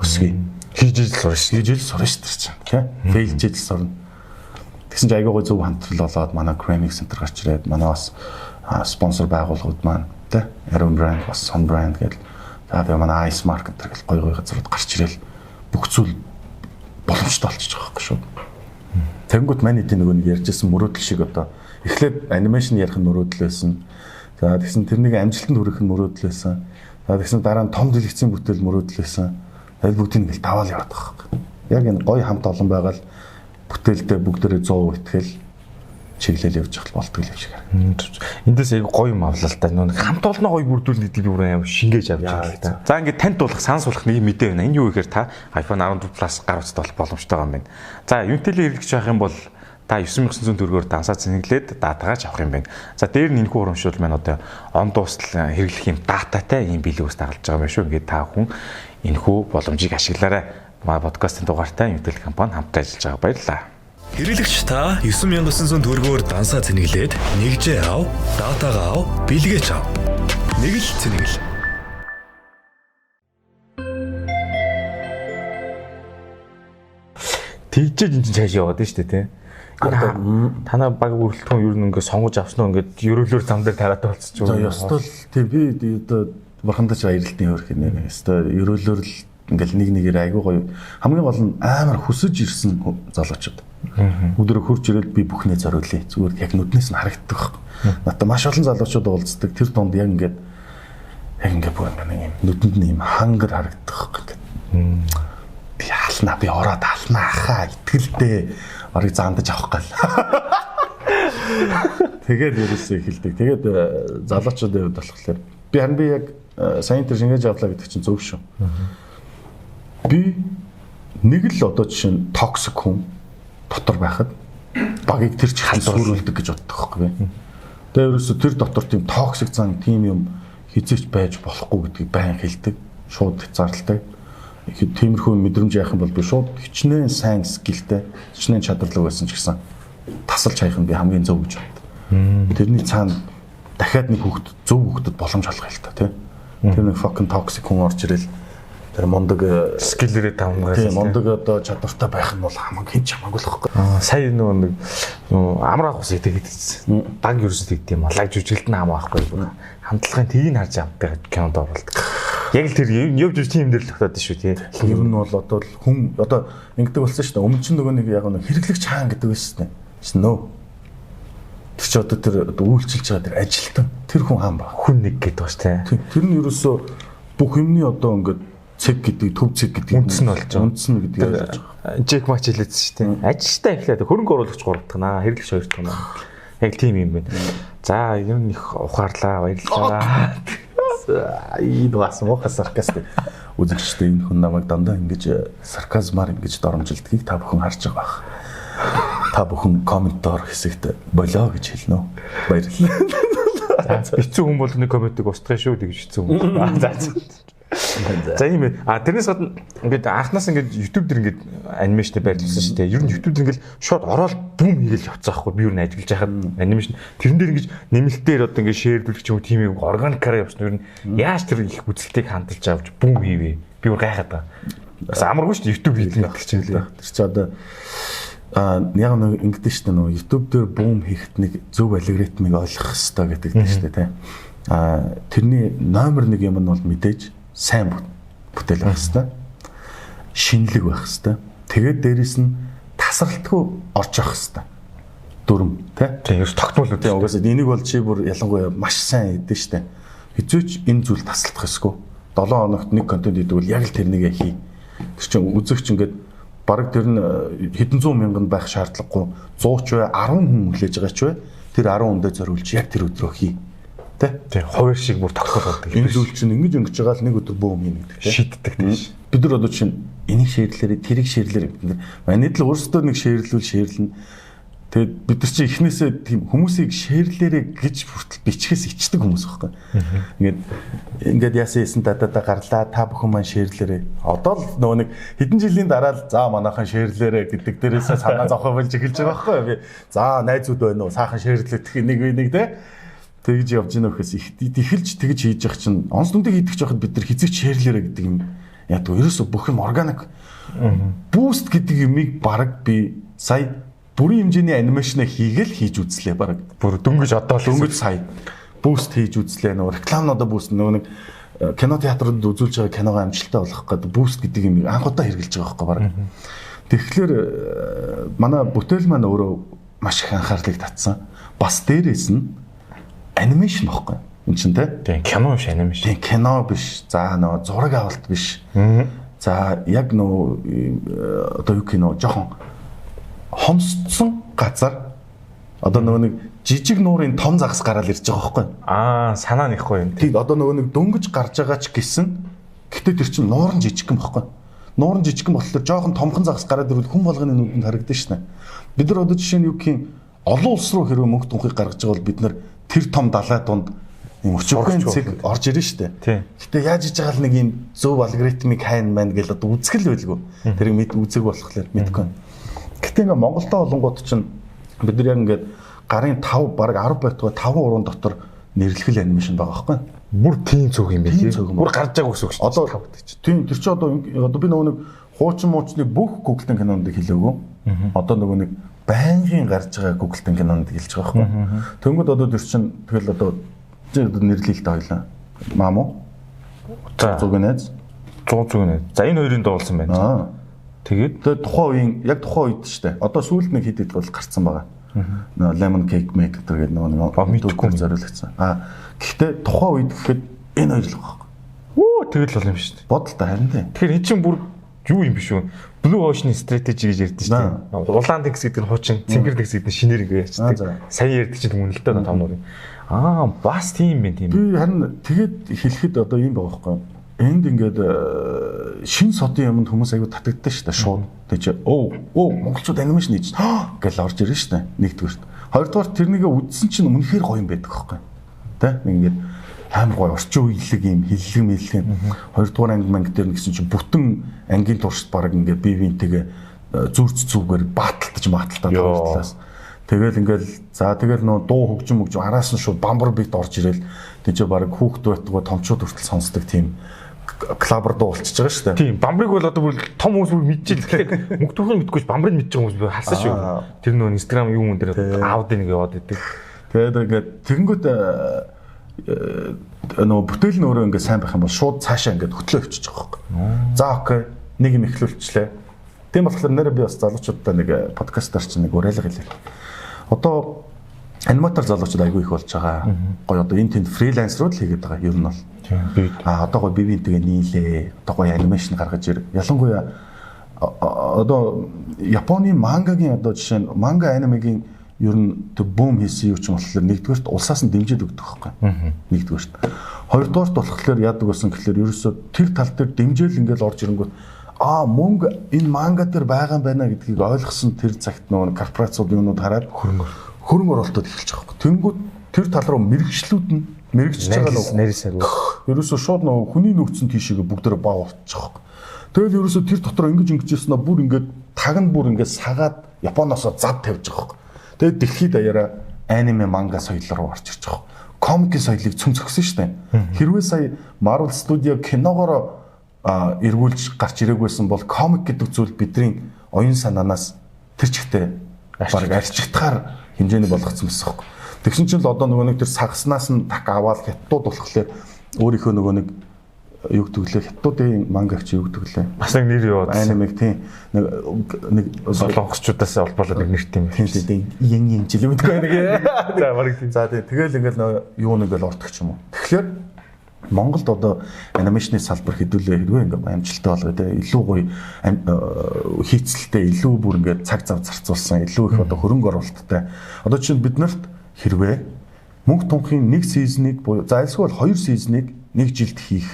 Өсгөө. Хийж ижил сурна шүү. Хийж ижил сурна шүү дээ чинь. Тэ? Fail ижил сурна. Тэгсэн чинь айгуугой зөв хамтрал болоод манай Craning Center гарч ирээд манай бас спонсор байгууллагууд маань тэ? Aron brand бас Sun brand гэдэг. За тэгээ манай Ice Market гэх гоё газрууд гарч ирээл бүх зүйл боломжтой болчихж байгаа юм шүү. Тэнгүүт манай эдийн нөгөө нэг ярьжсэн мөрөөдөл шиг одоо эхлээд анимашн ярих нь мөрөөдөл байсан. За тэгсэн тэрнийг амжилтанд хүргэх нь мөрөөдөл байсан. За тэгсэн дараа нь том дэлгэцийн бүтээл мөрөөдөл байсан. Тэгэл бүгдийг ингээл даваал яваад байгаа юм. Яг энэ гоё хамт олон байгаад бүтээлдээ бүгдээрээ 100% итгэл чиглэл явж хэл болтгол юм шиг харагдав. Эндээс яг гоё юм авлаа л та. Нэг хамт олноо гоё бүрдүүлнэ гэдэг би бүр амар шингээж авч байгаа та. За ингээд танд дуулах санс суулгах нэг мэдээ байна. Энэ юу гэхээр та iPhone 12 Plus гар утастай болох боломжтой юм байна. За Unity-ийг хэрэглэж байх юм бол та 9900 төгрөгөөр дансаа цэнэглээд датагаач авах юм байна. За дээр нь энэхүү урамшуул маань одоо он дуустал хэрэглэх юм дататай ийм билүүс дагалж байгаа юм шүү. Ингээд та хүн энэхүү боломжийг ашиглаарай. Маа подкастын дугаартай Unity компани хамт ажиллаж байгаа баярлалаа. Хэрэглэгч та 9900 төгрөгөөр дансаа цэнэглээд нэгжээ ав, датагаа ав, бэлгээч ав. Нэг л цэнэглэл. Тэгжээд энэ чинь цааш яваад байна шүү дээ тий. Танаа баг бүрэлдэхүүн ер нь ингээд сонгож авсан уу ингээд ерөөлөөр зам дээр тараатаа болчихж байгаа. Ёстой л тий би одоо бурхандаж баярлалтын хөрх нэ. Ёстой ерөөлөөр л ингээл нэг нэгээр айгуу гоё хамгийн гол нь амар хөсөж ирсэн залуучууд. Өдрөө хурж ирээд би бүхнээ зориулъя. Зүгээр яг нүднээс нь харагддаг байхгүй. Надад маш олон залуучууд уулздаг. Тэр донд яг ингээд бүр нэг юм нүдэнд нь юм хангар харагддаг байхгүй. Би хаална би ороод ална хаа итгэлдээ орыг заандаж авах гал. Тэгээд ерөөсөө эхэлдэг. Тэгээд залуучуудын хувьд болохоор би харин би яг сайн тэр шингээж авлаа гэдэг чинь зөв шүү. Би нэг л одоо жишээ нь токсик хүн дотор байхад багийг тэр чихэн сүрүүлдэг гэж боддог байхгүй би. Тэгээ ерөөсө тэр дотор тийм токсик зан тийм юм хизээч байж болохгүй гэдгийг байн хэлдэг. Шууд зарлалтай. Тиймэрхүү мэдрэмж яах юм бол би шууд хичнээн сайн скиллтэй, хичнээн чадварлаг байсан ч гэсэн тасалж хаях нь би хамгийн зөв гэж бод. Тэрний цаана дахиад нэг хүүхэд зөв хүүхдэд боломж олгоё л та тий. Тэр нэг fucking toxic хүн орж ирэл тэр мундаг скиллэрээ тавнагаас тий мундаг одоо чадвартай байх нь бол хамгийн чамаагүй л байхгүй. Сая нэг амар ах ус идэгэдсэн. Баг ерөөсөө тэгд юм лаг жүжиглэлт нь хамаа байхгүй. Хамтлагын тгийг харж авдаг кинонд оруулдаг. Яг л тэр явж ирж тийм дээр л тогтоод шүү тий. Ер нь бол одоо хүн одоо ингэдэг болсон шүү дээ. Өмнө чинь нөгөө нэг яг нэг хэрэглэгч хаан гэдэг байсан юм. Нөө. Тэр чи одоо тэр үйлчилж байгаа тэр ажилтан тэр хүн хаан ба. Хүн нэг гэдэг ба шүү тий. Тэр нь ерөөсөө бүх юмний одоо ингээд цэг гэдэг төв цэг гэдэг үндс нь болж байгаа. Үндс нь гэдэг яаж байгаа. Джек Мач хэлээдсэн шүү дээ. Ажилтаа эхлээд хөрөнгө оруулагч 3 дахь наа, хэрэглэгч 2 дахь наа. Яг тийм юм байна. За юм их ухаарлаа, баярлалаа. Ий дугаас муухай саркаст. Үзэгчтэй энэ хүн намайг дандаа ингэж сарказмаар ингэж доромжилдгийг та бүхэн харж байгаа бах. Та бүхэн комментоор хэсэгт болоо гэж хэлнэ. Баярлалаа. Бицүү хүн бол нэг комментиг устгах шүү гэж хэцүү хүн. За ийм ээ. Тэрнээс гадна ингээд анхнаас ингээд YouTube дээр ингээд анимашн байрлуулсан шүү дээ. Ер нь YouTube дээр ингээд шууд ороод бүүм хийгээл явцаахгүй. Би юу н ажиллаж байхад анимашн тэрэн дээр ингээд нэмэлтээр одоо ингээд шеэрлүүлэх ч юм уу тийм юм органикараа явсан. Ер нь яаж тэр их үзэлтийг хандалж авч бүүм хийвэ. Би юу гайхаад байгаа. Бас амаргүй шүү дээ YouTube хийх гэдэг чинь лээ. Тэр чи одоо яг нэг ингэдэж шүү дээ нөгөө YouTube дээр бүүм хийхэд нэг зөв алгоритмыг ойлгох хэрэгтэй гэдэг шүү дээ тий. Тэрний номер 1 юм нь бол мэдээж сайн бүтээл байх хэвээр шинэлэг байх хэвээр тэгээд дээрэс нь тасралтгүй орж явах хэвээр дүрм тий ерөөс тогтмол үү угаасаа энийг бол чи бүр ялангуяа маш сайн хийдэж штэ хэзээч энэ зүйл таслах хэсгүй 7 хоногт нэг контент хийдэг бол яг л тэрнийг хий тэр чинь үзэгч ингээд бараг тэр нь хэдэн зуун мянган байх шаардлагагүй 100 ч бай 10 хүн хүлээж байгаа ч бай тэр 10 хүндээ зориулж яг тэр өдрөө хий тий хувир шиг бүр тогтмол болдог. Энэ зүйл чинь ингэж өнгөж байгаа л нэг өдөр бөөм юм гэдэг тий. Шийддэг тийш. Бид нар одоо чинь энийг шеэрлээрээ тэрийг шеэрлээрээ бид нар манай л өөрсдөө нэг шеэрлэн. Тэгээд бид нар чинь эхнээсээ тийм хүмүүсийг шеэрлээрээ гэж хүртэл бичгээс ичдэг хүмүүс байхгүй. Ингээд яасан гарлаа та бүхэн маань шеэрлээрээ. Одоо л нөгөө нэг хэдэн жилийн дараа л за манайхан шеэрлээрээ гэдэг дээрээсээ санаа зовхоо болж эхэлж байгаа байхгүй. Би за найзууд байна уу саахан шеэрлэх нэг тий. Тэгж явж гинэ гэхээс их тэхэлж тэгж хийж явах чинь онц дүндээ хийдэг ч байхад бид нар хизээч шеэрлээрэ гэдэг юм. Яг ерөөсө бүх юм органик. Boost гэдэг юмыг баг би сая бүрийн хэмжээний анимашн хийгээл хийж үзлээ баг. Бүр дөнгөж одоо л дөнгөж сая boost хийж үзлээ. Нөгөө рекламнуудаа boost нөгөө нэг кино театрууд үзүүлж байгаа киногоо амжилттай болгох гэдэг boost гэдэг юмыг анх удаа хэрэгжилж байгаа байхгүй баг. Тэгэхээр манай бүтээл маань өөрөө маш их анхаарлыг татсан. Бас дээрээс нь анимашн баггүй. Энд чинь тийм кино биш анимашн. Тийм кино биш. За нөгөө зураг авалт биш. За яг нөгөө одоо юу кино жоохон хомсцсон газар одоо нөгөө нэг жижиг нуурын том загас гараад ирж байгаа байхгүй. Санаа нэхгүй юм. Тийм одоо нөгөө нэг дөнгөж гарч байгаа ч гэсэн гэтээ тэр чинь нуурын жижигхэн байхгүй. Нуурын жижигхэн болохоор жоохон томхон загас гараад ирвэл хүн болгоны нүдэнд харагдана шнэ. Бид нар одоо жишээ нь юу гэх юм олон улс руу хэрвээ мөнгө тунхыг гаргаж байгаа бол бид нар тэр том далай дунд юм өчигдөн цэг орж ирнэ шүү дээ. Гэтэ яаж хийж байгаа л нэг юм зөв алгоритмик хайн маань гэл одоо үзгэл байлгүй. Тэрийг үзэг болохоор мэдгүй. Гэтэ ингээ Монголдо олонгууд чинь бид нар яг ингээд гарын 5 бараг 10 байтугай 5 уран дотор нэрлэхэл анимашн байгаа байхгүй. Бүр тийм цог юм байна тийм. Бүр гарч байгааг үсэг шүү. Одоо тийм тэр чи одоо би нөгөө нэг хуучин муучны бүх Google-ын кинонд хэлээгүй. Одоо нөгөө нэг байнгын гарч байгаа Google-ын кинонд хэлж байгаа байхгүй. Тэнгүүд одоо тэр чинь тэгэл одоо нэрлэлтэй хоёлаа. Маамуу. За 100 гэнэ. 100 гэнэ. За энэ хоёрын дуулсан байна. Тэгээд тухайн үеийн яг тухайн үед шүү дээ. Одоо сүүлд нэг хэд бол гарцсан байгаа. Lemon cake maker гэдэг нөгөө мэдгүй зориулагдсан. Гэхдээ тухайн үед гэхэд энэ хоёр л байгаа. тэгэл бол юм шүү дээ. Бодолтой харин тийм. Тэгэхээр эн чинь бүр юу юм биш үү? Blue Ocean strategy гэж ярьдэн шүү дээ. Улаан тэнгис гэдэг нь хуучин, цэнгэр тэнгис гэдэг нь шинээр ингэ ярьдаг. Сайн ярьдаг чинь түн л дээ том нуурын. Бас тийм байх тийм. Би харин тэгээд хэлэхэд одоо юм байгаа байхгүй юу? Энд ингээд шин содын юмд хүмүүс аягүй татагддаг шүү дээ шууд. Тэг чи монголчууд анимашн хийж гэл орж ирнэ шүү дээ. Нэгдүгээрт. Хоёрдугаар тэрнийгээ үзсэн чинь үнэхээр гоё юм байдаг байхгүй юу? Тэ ингээд амар гоё орчин үеилэг юм хиллэг мэлэг. Хоёрдугаар анги манг дээр гэсэн чинь бүтэн ангийн туршид баг ингээд бие биентэйгээ зүрц зүгээр бааталтаж мааталтаад талаас. Тэгэл ингээл за тэгэл нөө дуу хөгжим араас нь шууд бамбар бит орж ирэл тийч баг хүүхд байтугай томчууд хүртэл сонсдог тийм клабер дуу болчихж байгаа шүү дээ. Тийм бамбарыг бол одоо бүр том хүмүүс бүр мэдчихэл тэгэхээр мөнгөтөхөнд мэдгүйч бамбарыг мэдж байгаа хүмүүс би харсан шүү. Тэр нөө Instagram юм дээр аауд нэг яваад идэг. Тэгээд ингээд тэгэнгүүт нөө бүтээл нь өөрөө ингээд сайн байх юм бол шууд цаашаа ингээд хөтлөө өчөж байгаа байхгүй. За окей нэг юм эхлүүлчихлээ. Тийм болохоор нэрээ би бас залуучуудтай нэг подкастаар чинь нэг уриалга хэлээ. Одоо аниматор залуучууд айгүй их болж байгаа. Гоё одоо энэ тэнд фрилансерууд л хийгээд байгаа юм бол. Одоо гоё бивинтэйгээ нийлээ. Одоо гоё анимашн гаргаж ир. Ялангуяа одоо Японы мангагийн одоо жишээ нь манга анимагийн ер нь бум хийсэн юу ч юм болохоор нэгдүгээрт улсаас нь дэмжиж өгдөг байхгүй. Нэгдүгээрт. Хоёрдугаарт болохоор яадаг байсан гэхээр ерөөсөө тэр тал дээр дэмжээл ингээл орж ирэнгүүт мөнгө энэ манга дээр байгаа юм байна гэдгийг ойлгосон тэр цагт нөгөө корпорацууд юунууд хараад хөрөнгө оруулалтууд эхэлж байгаа байхгүй. Тэнгүүд тэр тал руу мэрэгчлүүд нь мэрэгчж байгаа нь нэрсаг. Ерөөсөө шууд нөгөө хүний нөөцийн тийшээгээ бүгдээрээ баа болчих واخ. Тэгэл ерөөсөө тэр дотор ингэжсэн бүр ингээд таг нь бүр ингээд сагаад Японоос зад тавьж байгаа واخ. Тэгээд дэлхийд даяараа аниме манга соёл руу орж ирж байгаа. Комикийн соёлыг цөм зөксөн шүү дээ. Хэрвээ сая Marvel Studio киногоор эргүүлж гарч ирээгүйсэн бол комик гэдэг зүйл бидний оюун санаанаас тэр чигтээ баг арчигдахаар хэмжээний болгоцсон байсан юм. Тэгсэн чинь л одоо нөгөө нэг тэр сагаснаас нь так аваад хятадууд болохоор өөрийнхөө нөгөө нэг юу гэдгэлээ хятадуудын мангагч юу гэдгэлээ бас нэг нэр юу анимег тийм нэг солонгосчуудаас олболоод нэг нэрт юм. Тийм ин жил юм гэдэг нэг. За баг тийм. За тэгэл ингээл юу нэгэл ортох юм уу. Тэгэхээр Монголд одоо анимашны салбар хэдүүлээ хэрвээ ингээ амжилттай болгоо те илүү гоё хийцэлтэй илүү бүр ингээ цаг зав зарцуулсан илүү их одоо хөрөнгө оруулалттай одоо чинь биднэрт хэрвээ мөнгө тунхын нэг сизнийг за альсгүй бол 2 сизнийг нэг жилд хийх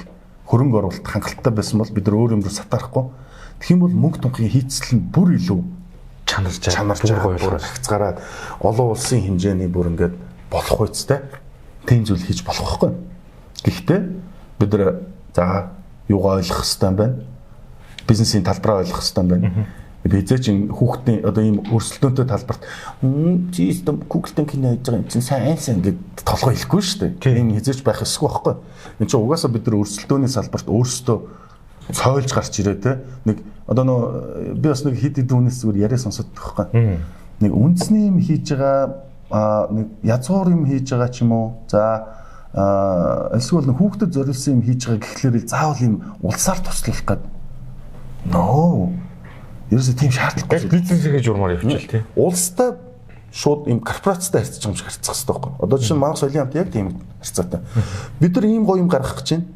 хөрөнгө оруулалт хангалттай байсан бол бид нар өөр юм руу сатарахгүй тэгэх юм бол мөнгө тунхын хийцэл нь бүр илүү чанарч байгаа хязгаараад олон улсын хэмжээний бүр ингээ болох үстэй тийм зүйл хийж болох байхгүй. Гэхдээ бид нар за юугаа ойлгох хэрэгтэй юм байна. Бизнесийн талбараа ойлгох хэрэгтэй юм байна. Бид чинь хүүхдийн одоо ийм өрсөлдөөнтэй талбарт систем Google-тэй кино хийж байгаа юм чинь сайн гэдэг толгой хэлэхгүй шүү дээ. Тийм хязгаарч байх ёсгүй байхгүй. Энд чинь угаасаа бид нар өрсөлдөөний салбарт өөрсдөө цойлж гарч ирээ те. Нэг одоо нөө би бас нэг хэд дүүнээс зүгээр яриа сонсоод байхгүй. Нэг үндэсний юм хийж байгаа нэг язгуур юм хийж байгаа ч юм уу. За эсвэл хүүхдэд зориулсан юм хийж байгаа гэхлээр заавал юм улсаар туслах гээд нөө ерөөсөө тийм шаардлагагүй бизнесээ журмаар явчихвал тийм улстай шууд юм корпорацтай харьцаж байгаа юм шиг харьцах хэрэгтэй байхгүй. Одоо чинь Манга соёлын хамт яг тийм харьцаатай. Бид нар ийм гоё юм гаргах гэж байна.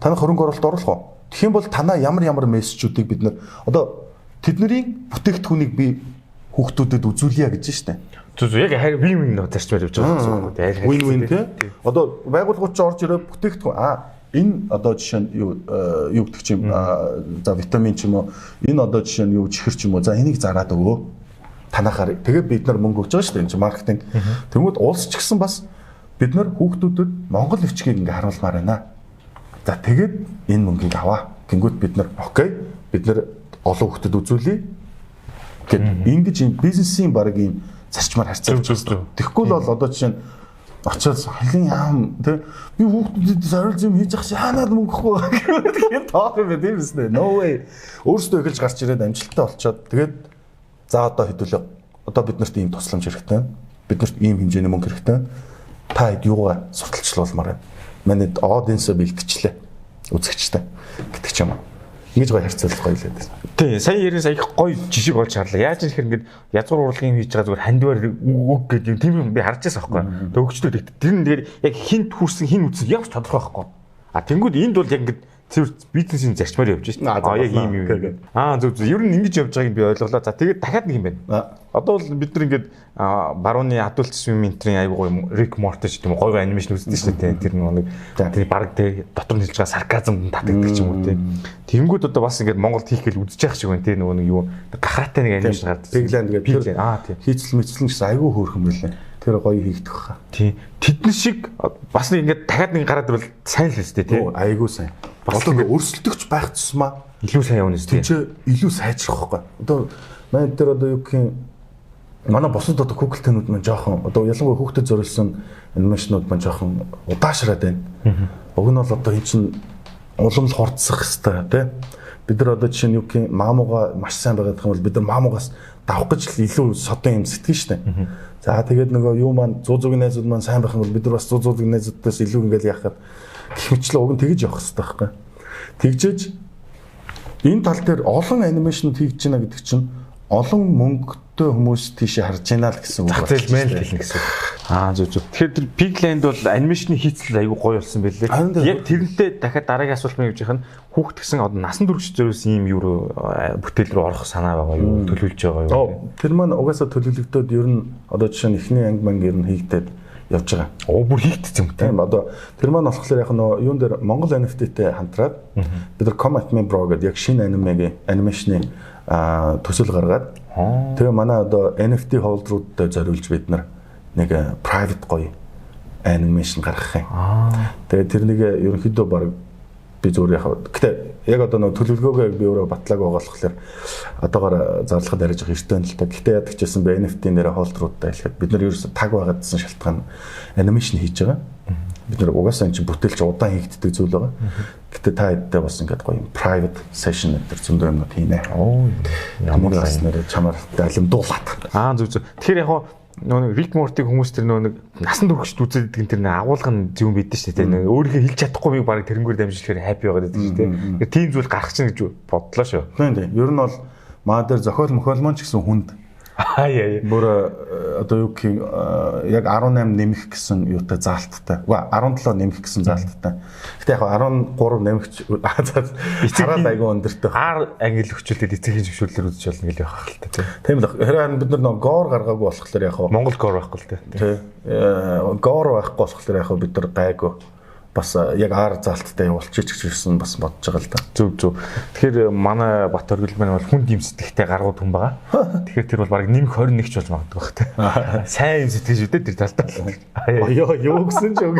Танах хөрөнгө оруулалт оруулах уу? Тэгэх юм бол танаа ямар мессежүүдийг бид нар одоо тэдний бүтээгдэхүүнийг би хүүхдүүдэд үзүүлье гэж штэ. Яг харин вин нэг зарчмаар явж байгаа гэсэн үг. Вин тий. Одоо байгууллагууд ч орж ирээ бүтээгдэхүүн энэ одоо жишээ нь юу гэдэг чим за витамин ч юм уу энэ одоо жишээ нь юу чихэр ч юм уу за энийг зараад өгөө танахаар тэгээ бид нар мөнгө өгч байгаа шүү дээ энэ чинь маркетинг. Тэнгүүд улс ч гэсэн бас бид нар хүүхдүүдэд Монгол өвчгийг ингээ харуулмаар байна. За тэгээд энэ мөнгийг аваа. Гингүүд бид нар окей бид нар олон хүүхдэд үзүүлье гэд ингэж юм бизнесийн баг юм зарчмаар харьцаж байна. Тэгэхгүй л бол одоо жишээ нь очоод соёлын яам тий би хүүхдүүдэд зориулж юм хийж ах шаанаад мөнгөхгүй гэх тоох юм байна тийм үстэй. No way. Өөрсдөө эхэлж гарч ирээд амжилттай болчоод тэгээд за одоо хэдүүлээ. Одоо биднэрт ийм тусламж хэрэгтэй. Биднэрт ийм хэмжээний мөнгө хэрэгтэй. Та хэд юугаар сурталчлуулмаар байна. Манайд аудиенсоо бэлтгэлээ. Үзэгчтэй гэдэг ч юм уу. Ингэж гоё харьцуулах гоё л байдаг. Тий, сая ярин сая гоё жишг болж харлаа. Яаж юм хэрэг ингээд язгуур урлагийн хийж байгаа зүгээр хандвар үг гэдэг тийм юм би харж байсан байхгүй. Тэг өгчдөө тэгт. Тэр нь тэгээд яг хинт хүрсэн хин үтсэн явж тодорхой байхгүй. Тэнгүүд энд бол яг ингээд тэр бизнесийн зарчмаар явж шин. Яг ийм юм гэдэг. Зөв. Ер нь ингэж явж байгааг би ойлголоо. За тэгээд дахиад нэг юм байна. Одоо бол бид нар ингээд барууны Adult Swim энтрийн аягүй гоё Rick Morty ч тийм гоё анимашн үздэг шүү дээ. Тэр нэг тэр баг тэр дотор нь хэлж байгаа сарказм татдаг ч юм уу тийм. Тэнгүүд одоо бас ингээд Монголд хийх гээл үзэж явах шиг байна тийм нөгөө нэг юу гахаатай нэг анимашн гардаг. Pigland гэдэг тийм. Хийцэл мэтлэн гэсэн аягүй хөөрхөн байлаа. Тэр гоё хийгдэх хаа. Тийм. Тэдний шиг бас нэг ингээд дахиад нэг гараад ирвэл сайн л өстэй тийм. Аягүй сайн. Одоо ингээд өрсөлдөгч байх тусмаа илүү сайн явна шүү дээ. Илүү сайжрах байхгүй. Одоо манай дээр одоо юу гэх юм манай бусад одоо Google тэнүүд маань жоохон одоо ялангуяа хүүхдэд зориулсан анимашнууд маань жоохон удаашраад байна. Уг нь бол одоо энэ чинь улам л хурцсах хэвээр тий. Бид нар одоо жишээ нь юу гэх юм маамууга маш сайн байгаад байгаа юм бол бид нар маамуугаас давах гэж илүү содон юм сэтгэн штэ. За тэгээд нөгөө юу маань 100 найзууд маань сайн байх юм бол бид нар бас 100 найзуудаас илүү ингээл яхахад гэх мэтлээ уг нь тэгж явах хэрэгтэй байхгүй. Тэгжээж энэ тал дээр олон анимашнууд хийж байна гэдэг чинь олон мөнгөтэй хүмүүс тийшээ харж байна л гэсэн үг байна. Зах зээл мэн хэлнэ гэсэн. Зүг. Тэгэхээр тэр Pigland бол анимашны хийцэл аягүй гоё болсон байлээ. Яг тэрнтэй дахиад дараагийн асуулт мэн гэж яхах нь хүүхд гэсэн одоо насан турш зориулсан юм юу бүтээл рүү орох санаа байгаа юу? Төлөвлөж байгаа юу? Тэр маань угаасаа төлөвлөгдөөд ер нь одоо жишээ нь эхний анги манг ер нь хийгдээд явж байгаа. Бүр хийгдсэн юм тийм. Одоо тэр маань болохоор яг нөө юун дээр Монгол NFT-тэй хамтраад бид нар Comet Me Bro гэдэг яг шинэ анимашны төсөл гаргаад тэгээ манай одоо NFT холдруудад зориулж бид нар нэг private гоё анимашн гаргах юм. Тэгээ тэрнийг ерөнхийдөө баг би зүгээр яхав. Гэтэ яг одоо нөө төлөвлөгөөгөө би өөрөө батлааг байгаа болохоор одоогоор зарлахад ариж байгаа эртэн л та. Гэтэ яадаг ч гэсэн би NFT нэрэ холдруудаа хэлэхэд бид нар ерөөсө таг байгаадсан шалтгаан анимашн хийж байгаа. Бид нар угаасаа энэ бүтээлч удаан хийгддэг зүйл байгаа. Гэтэ та хэддээ бас ингээд гоё private session гэдэг зөндөө юмнууд хийнэ. Ямар бас нэрэ чамаар далимдуулаад. Зүг. Тэгэхээр яг нөгөө Rick Morty хүмүүс тэр нөгөө насан туршид үзээд гэдэг тэр агуулга нь зөв мэдэн шүү дээ. Өөрийнхөө хэлж чадахгүй миг баг тэрнгээр дамжуулахаар happy байгаад байдаг шүү дээ. Тийм зүйл гарах чинь гэж бодлоо шүү. Тийм. Ер нь бол маа дээр зохиол мохиолмон ч гэсэн хүнд бүр одоо юу гэх яг 18 нэмэх гэсэн юутай заалттай. 17 нэмэх гэсэн заалттай. Гэтэ яг 13 нэмэх хараад айгүй өндөртэй. Англи хөгжүүлээд эцгийн зөвшөөрлөөр үзэж болно гэж явах хэлтэй тийм. Тийм л. Харин бид нар нэг гоор гаргаагүй болохоор яг Монгол гоор байхгүй л тийм. Гоор байхгүй болохоор яг бид нар гайгүй бас яг ар заалттай явуулчих гэсэн бас бодож байгаа л да. Зүг. Тэгэхээр манай Бат Оргил маань бол хүн юм сэтгэхтэй гаргууд хүн байгаа. Тэгэхээр тэр бол баг нэмэх 21 ч болж магадгүй бах тий. Сайн юм сэтгэж үү тэр талдаа. Юу гэсэн ч үг.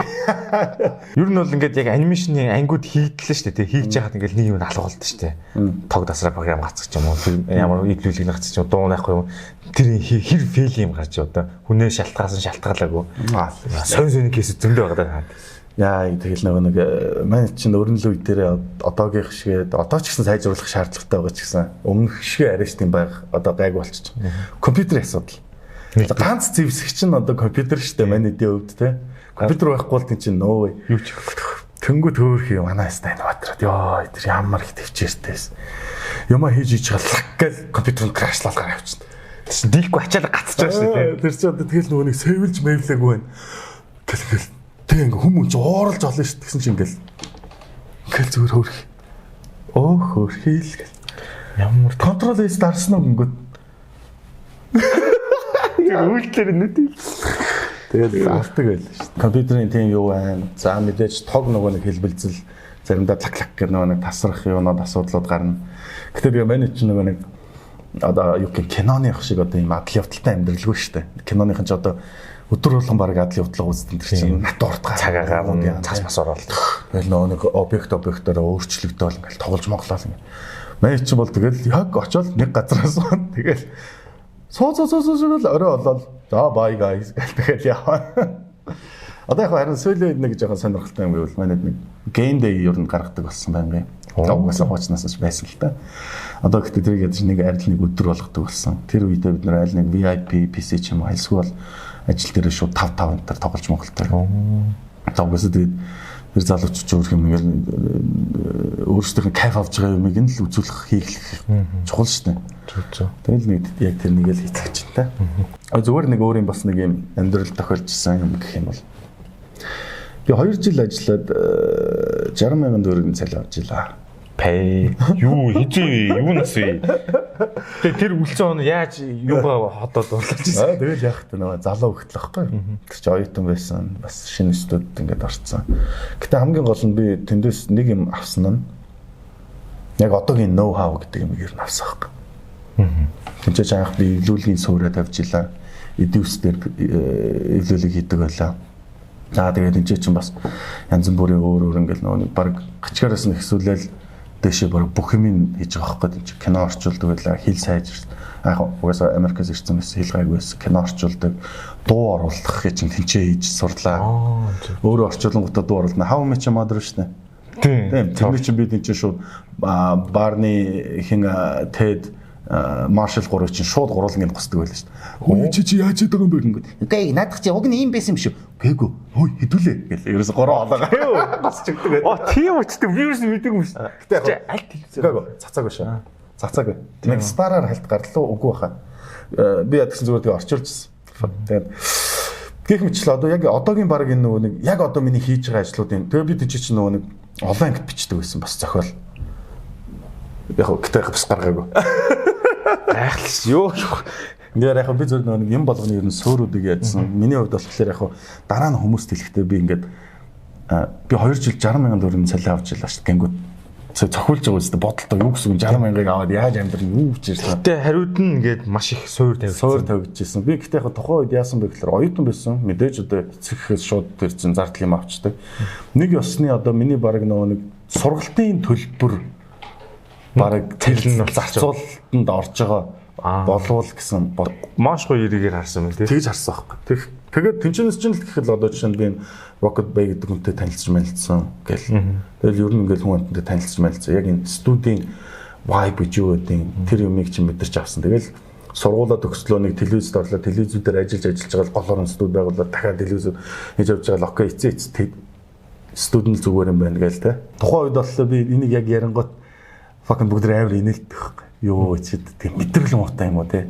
Ер нь бол ингээд яг анимашны ангиуд хийгдлээ шүү дээ тий. Хийж яхад ингээд нэг юм алгуулдаг шүү дээ. Тог дасраа баг юм гацчих юм уу. Ямар иглүүлэг нагцчих юм дуунахгүй юм. Тэр хэр фейл юм гарч одоо хүнээ шалтгаасан шалтгаалаагүй. Сонь кейс зөндөө байгаа даа. Яа тэгэл нэг маань чинь өрнөлөө үе дээр одоогийн шигээд одоо ч гэсэн сайжруулах шаардлагатай байгаа ч гэсэн өмнөх шиг арайч тийм байг одоо гайг болчих. Компьютерийн асуудал. Ганц зэвсэг чинь одоо компьютер шүү дээ манай эдийн өвд те. Компьютер байхгүй бол тийм чинь нөө юу ч тэнгүү төөрх юм манай стайн батраад ёо тэр ямар их төвчээртэйс. Юмаа хийж чаллах гэл компьютер нь крашлал гараа явчихсан. Тэр чинь дихгүй ачаалаа гацж байгаа шүү дээ. Тэр чинь одоо тэгэл нөгөө нэг сэвэлж мэвлээгүй байна. Тэгэл тэг ингээ хүмүүс ууралж олно шүү гэсэн чинь ингээл зүгээр хөөрх. Хөөрхийл гэл. Ямар контрол эс дарсан уу гингүүд. Тэр үйлдэл нүд. Тэгээд авдаг байлаа шүү. Компьютерийн тийм юу байна. За мэдээж тог нөгөө нэг хэлбэлзэл заримдаа лак гэх нөгөө нэг тасрах юунод асуудлууд гарна. Гэтэ би менеж нөгөө нэг одоо юу гэх киноны ах шиг одоо ийм адал явдалтай амьдралгүй шүү дээ. Киноных нь ч одоо өдөр болгон баг адал явдлага үзтэн тэр чинь нат уртгаа цагаагаар цаас бас ороод. Тэгэл нөгөө нэг объектоор өөрчлөгдөөл ингээл тоглож моглол ингээ. Манай чинь бол тэгэл яг очиод нэг газраас тэгэл суу орой болоод за bye guys тэгэл яваа. Одоо яг харин сүүлийн нэг жоохон сонирхолтой юм байвал манай нэг game day ер нь гаргадаг болсон байнга. Угаасаа хуучнаас ч байсан л та. Одоо гэхдээ тэр яг нэг арил нэг өдөр болгодог болсон. Тэр үедээ бид нар аль нэг VIP PC ч юм уу альсгүй ажил дээр шууд 5 энтер тоглож Монголтой. Угаасаа тэгээд тэр залуучч өөр юм ингээл өөрсдийнх нь кайф авч байгаа юмыг нь л үзүүлэх хийх чухал шүү дээ. Тэгэл нэг яг тэр нэг л хийцгэж байна та. Зүгээр нэг өөр юм бас нэг юм амьдрал тохиолжсэн юм гэх юм бол би 2 жил ажиллаад 60,000 төгрөгийн цалин авч илаа. Пэй. Юу хизээ юу нас вэ? Тэр үлцэн он яаж юугаа хотоод дурлаж ирсэн. Тэгэл яах вэ нөгөө залуу хөлтлөх байхгүй. Тэр чи оюутан байсан. Бас шинэ студид ингээд орцсон. Гэтэ хамгийн гол нь би тэндээс нэг юм авсан нь яг одоогийн ноу хау гэдэг юм ер нь авсан байхгүй. Тэнцэж анх би эвлүүлгийн суурьад тавьж илаа. Эдийн ус дээр эвлүүлэг хийдэг байлаа. За тэгээд энэ чинь бас янз бүрийн өөр ингээл нөгөө баг гачгаараас нь ихсүүлэл дэшээ бараг бүх юм хийж байгаа байхгүй тийм кино орчуулдаг байлаа хэл сайжирч яг угаасаа Америкээс ирсэн байсан хэл гайгүйс кино орчуулдаг дуу оруулах гэж тэнцээ хийж сурлаа. Өөрөө орчуулангуудаа дуу оруулна. How I Met Your Mother шүү дээ. Тийм чинь би тэнцээ шууд Барни хин Тед Маршал 3 чинь шууд гурвалгийн гусдаг байлаа шүү дээ. Хөөе чи яаж яадаг юм бэ гингүүд. Үгүй наадах чи уг нь ийм байсан юм шүү. Гээгүй. Хөөе хэдүүлээ гэл. Ерөөсө 3 олоо. Госчигдаг байт. Оо тийм үчтэй би ерөөсөө мэдээгүй юм шүү. Гэтэ аль телевизээр. Гээгүй. Цацаагүй шүү. Цацаагүй. Нэг стараар хальт гарлуу үгүй баха. Би ядсан зүгээр тэгээ орчуулчихсан. Тэгээд гэх мэтлээ одоо яг одоогийн баг энэ нөгөө нэг яг одоо миний хийж байгаа ажлуудын тэгээ би тийч чинь нөгөө нэг олон ангид бичдэг байсан бас зохиол. Яг гэтээ бас гаргаагүй. Айхлс ёо. Нэр яг би зөв нэг юм болгоны ер нь сөөрүүдийг яадсан. Миний хувьд болохоор яг дараа нь хүмүүст хэлэхдээ би ингээд би 2 жил 60,000 төгрөгийн цалин авч илаа шүү дээ. Гингүүд цохиулж байгаа үстэй бодолтой юу гэсэн 60,000-ыг аваад яаж амьдрах юу гэж ирсэн. Гэтэ хариуд нь ингээд маш их суур тавьчихсан. Би гэтээ яг тухайн үед яасан бэ гэхээр оюутан байсан. Мэдээж одоо эцэгхээс шууд тэр чин зардал юм авчдаг. Нэг ёсны одоо миний баг нөгөө нэг сургалтын төлбөр баг тэрл нь зарцуулалтанд орж байгаа болвол гэсэн маш гоё ирээгээр харсан юм тий. Тэгж харсан байхгүй. Тэгээд тэнцэнэс чинь л гэхэл одоо жишээ нь би Rocket Bay гэдэг хүнтэй танилцсан гэл. Тэгэл ер нь ингээл хүн амттай танилцсан байлцаа. Яг энэ студийн vibe гэж юу гэдэг тэр юмыг чинь мэдэрч авсан. Тэгэл сургуулаа төгслөө нэг телевизэд орлоо. Телевизүүдээр ажиллаж байгаа голоор нь студ байгуулаад дахиад телевизүүд хийж авч байгаа локей эцээ студент зүгээр юм байна гээл те. Тухайн үед болохоор би энийг яг ярингот fucking бүгд амар инээлтэх байхгүй. Йоо чи тийм мэдрэл муутай юм уу те.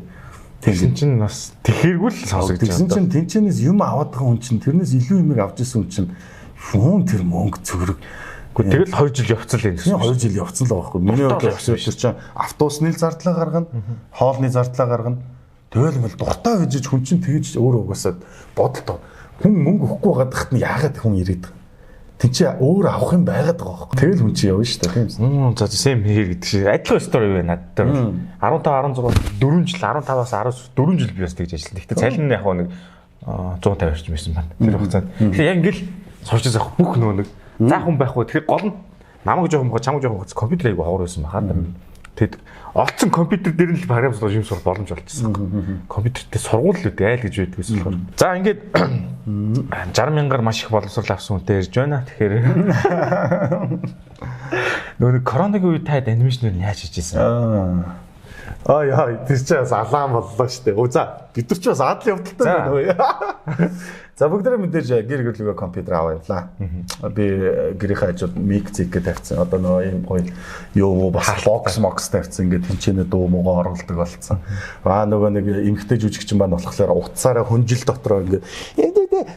Тэгсэн чинь бас тэхэргүй л сонсогдож байна. Тэгсэн чинь тэнчэнээс юм аваад байгаа хүн чинь тэрнээс илүү юмыг авч ирсэн хүн чинь хүн тэр мөнгө зүрэг. Тэгэл 2 жил явцсан л энэ. 2 жил явцсан л байгаа байхгүй. Миний хувьд тэр чинь автобусны зардлаа гаргана, хоолны зардлаа гаргана. Тэгэл ингээл дуртай байж хүн чинь тэгж өөрөө угаасаа бодолтой. Хүн мөнгө өгөхгүй байгаа дахт нь яагаад хүн ирээд байгаа. Тинчээ өөр авах юм байгаад байгаа байхгүй. Тэгэл хүн чинь явна шүү дээ тийм. За same here гэдэг шиг адилхан story байна надад. 15 16 4 жил 15-аас 14 жил би бас тэгж ажилласан. Гэхдээ цалин нь яг нэг 150 орчим байсан байна. Тэр хугацаанд. Тэгэхээр яг ингээл сууж заах бүх нөө нэг заах хүн байхгүй. Тэгэхээр гол нь намайг жоох юм гоо чамаг жоох компьютер айгу хавар байсан бахаа. Тэгэд олцсон компьютер дээр нь л програм сурах юм сурах боломж олчихсон. Компьютертэй сургууль л үү айл гэж байдаг гэсэн болохоор. За ингээд 60,000-аар маш их боловсрол авсан үнтэй ирж байна. Тэгэхээр нөгөө коронавигийн үед таад анимашнээр нь яаж хийж ийсэн? Яа, тэр чинь бас алаан боллоо шүү дээ. За, бид нар ч бас адал явдалтай байна. За, бүгдээ мэдээж гэр бүлгээ компьютер аваа явлаа. Би гэрийнхээ хажууд мик зик гэж тавьсан. Одоо нөгөө юм гоё юу бас бокс мокс тавьсан. Ингээд тэнцэнэ дуу муугаа оруулдаг болсон. Нөгөө нэг эмгтэй жүжигчин маань болохоор утсаараа хүнжил дотроо ингээд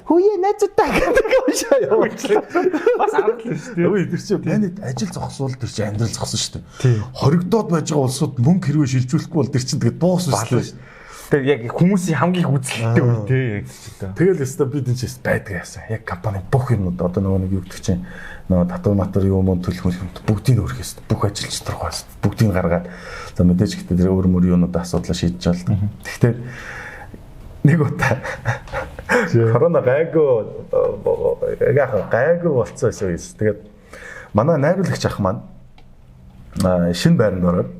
хүүе найзуудаа гэдэг юм шаа явуулчихлаа. Бас аргатлаа шүү дээ. Өө тэр чинь планет ажил зогсвол тэр чинь амьдрал зогсон шүү дээ. Хоригдоод байж байгаа улсууд мөнгө хэрвээ шилжүүлэхгүй бол тэр чинь тэгээд дуусна шүү дээ. Тэр яг хүмүүсийн хамгийн их үзэлттэй үе тий яг чинь. Тэгэл өстө бид энэ ч байдаг яасан. Яг компани бүх юмуд одоо нөгөө нэг юу гэдэг чинь нөгөө татвар матер юм уу төлөх бүгдийг өөрөх ёстой. Бүх ажилч турхаас бүгдийг гаргаад за мэдээж гэхдээ тэр өөр мөр юунууд асуудлаа шийдэж байна. Гэхдээ нэг удаа корона гайгүй болцсон байсан юм. Тэгээд манай найруулагч ах маань шинэ байранд ороод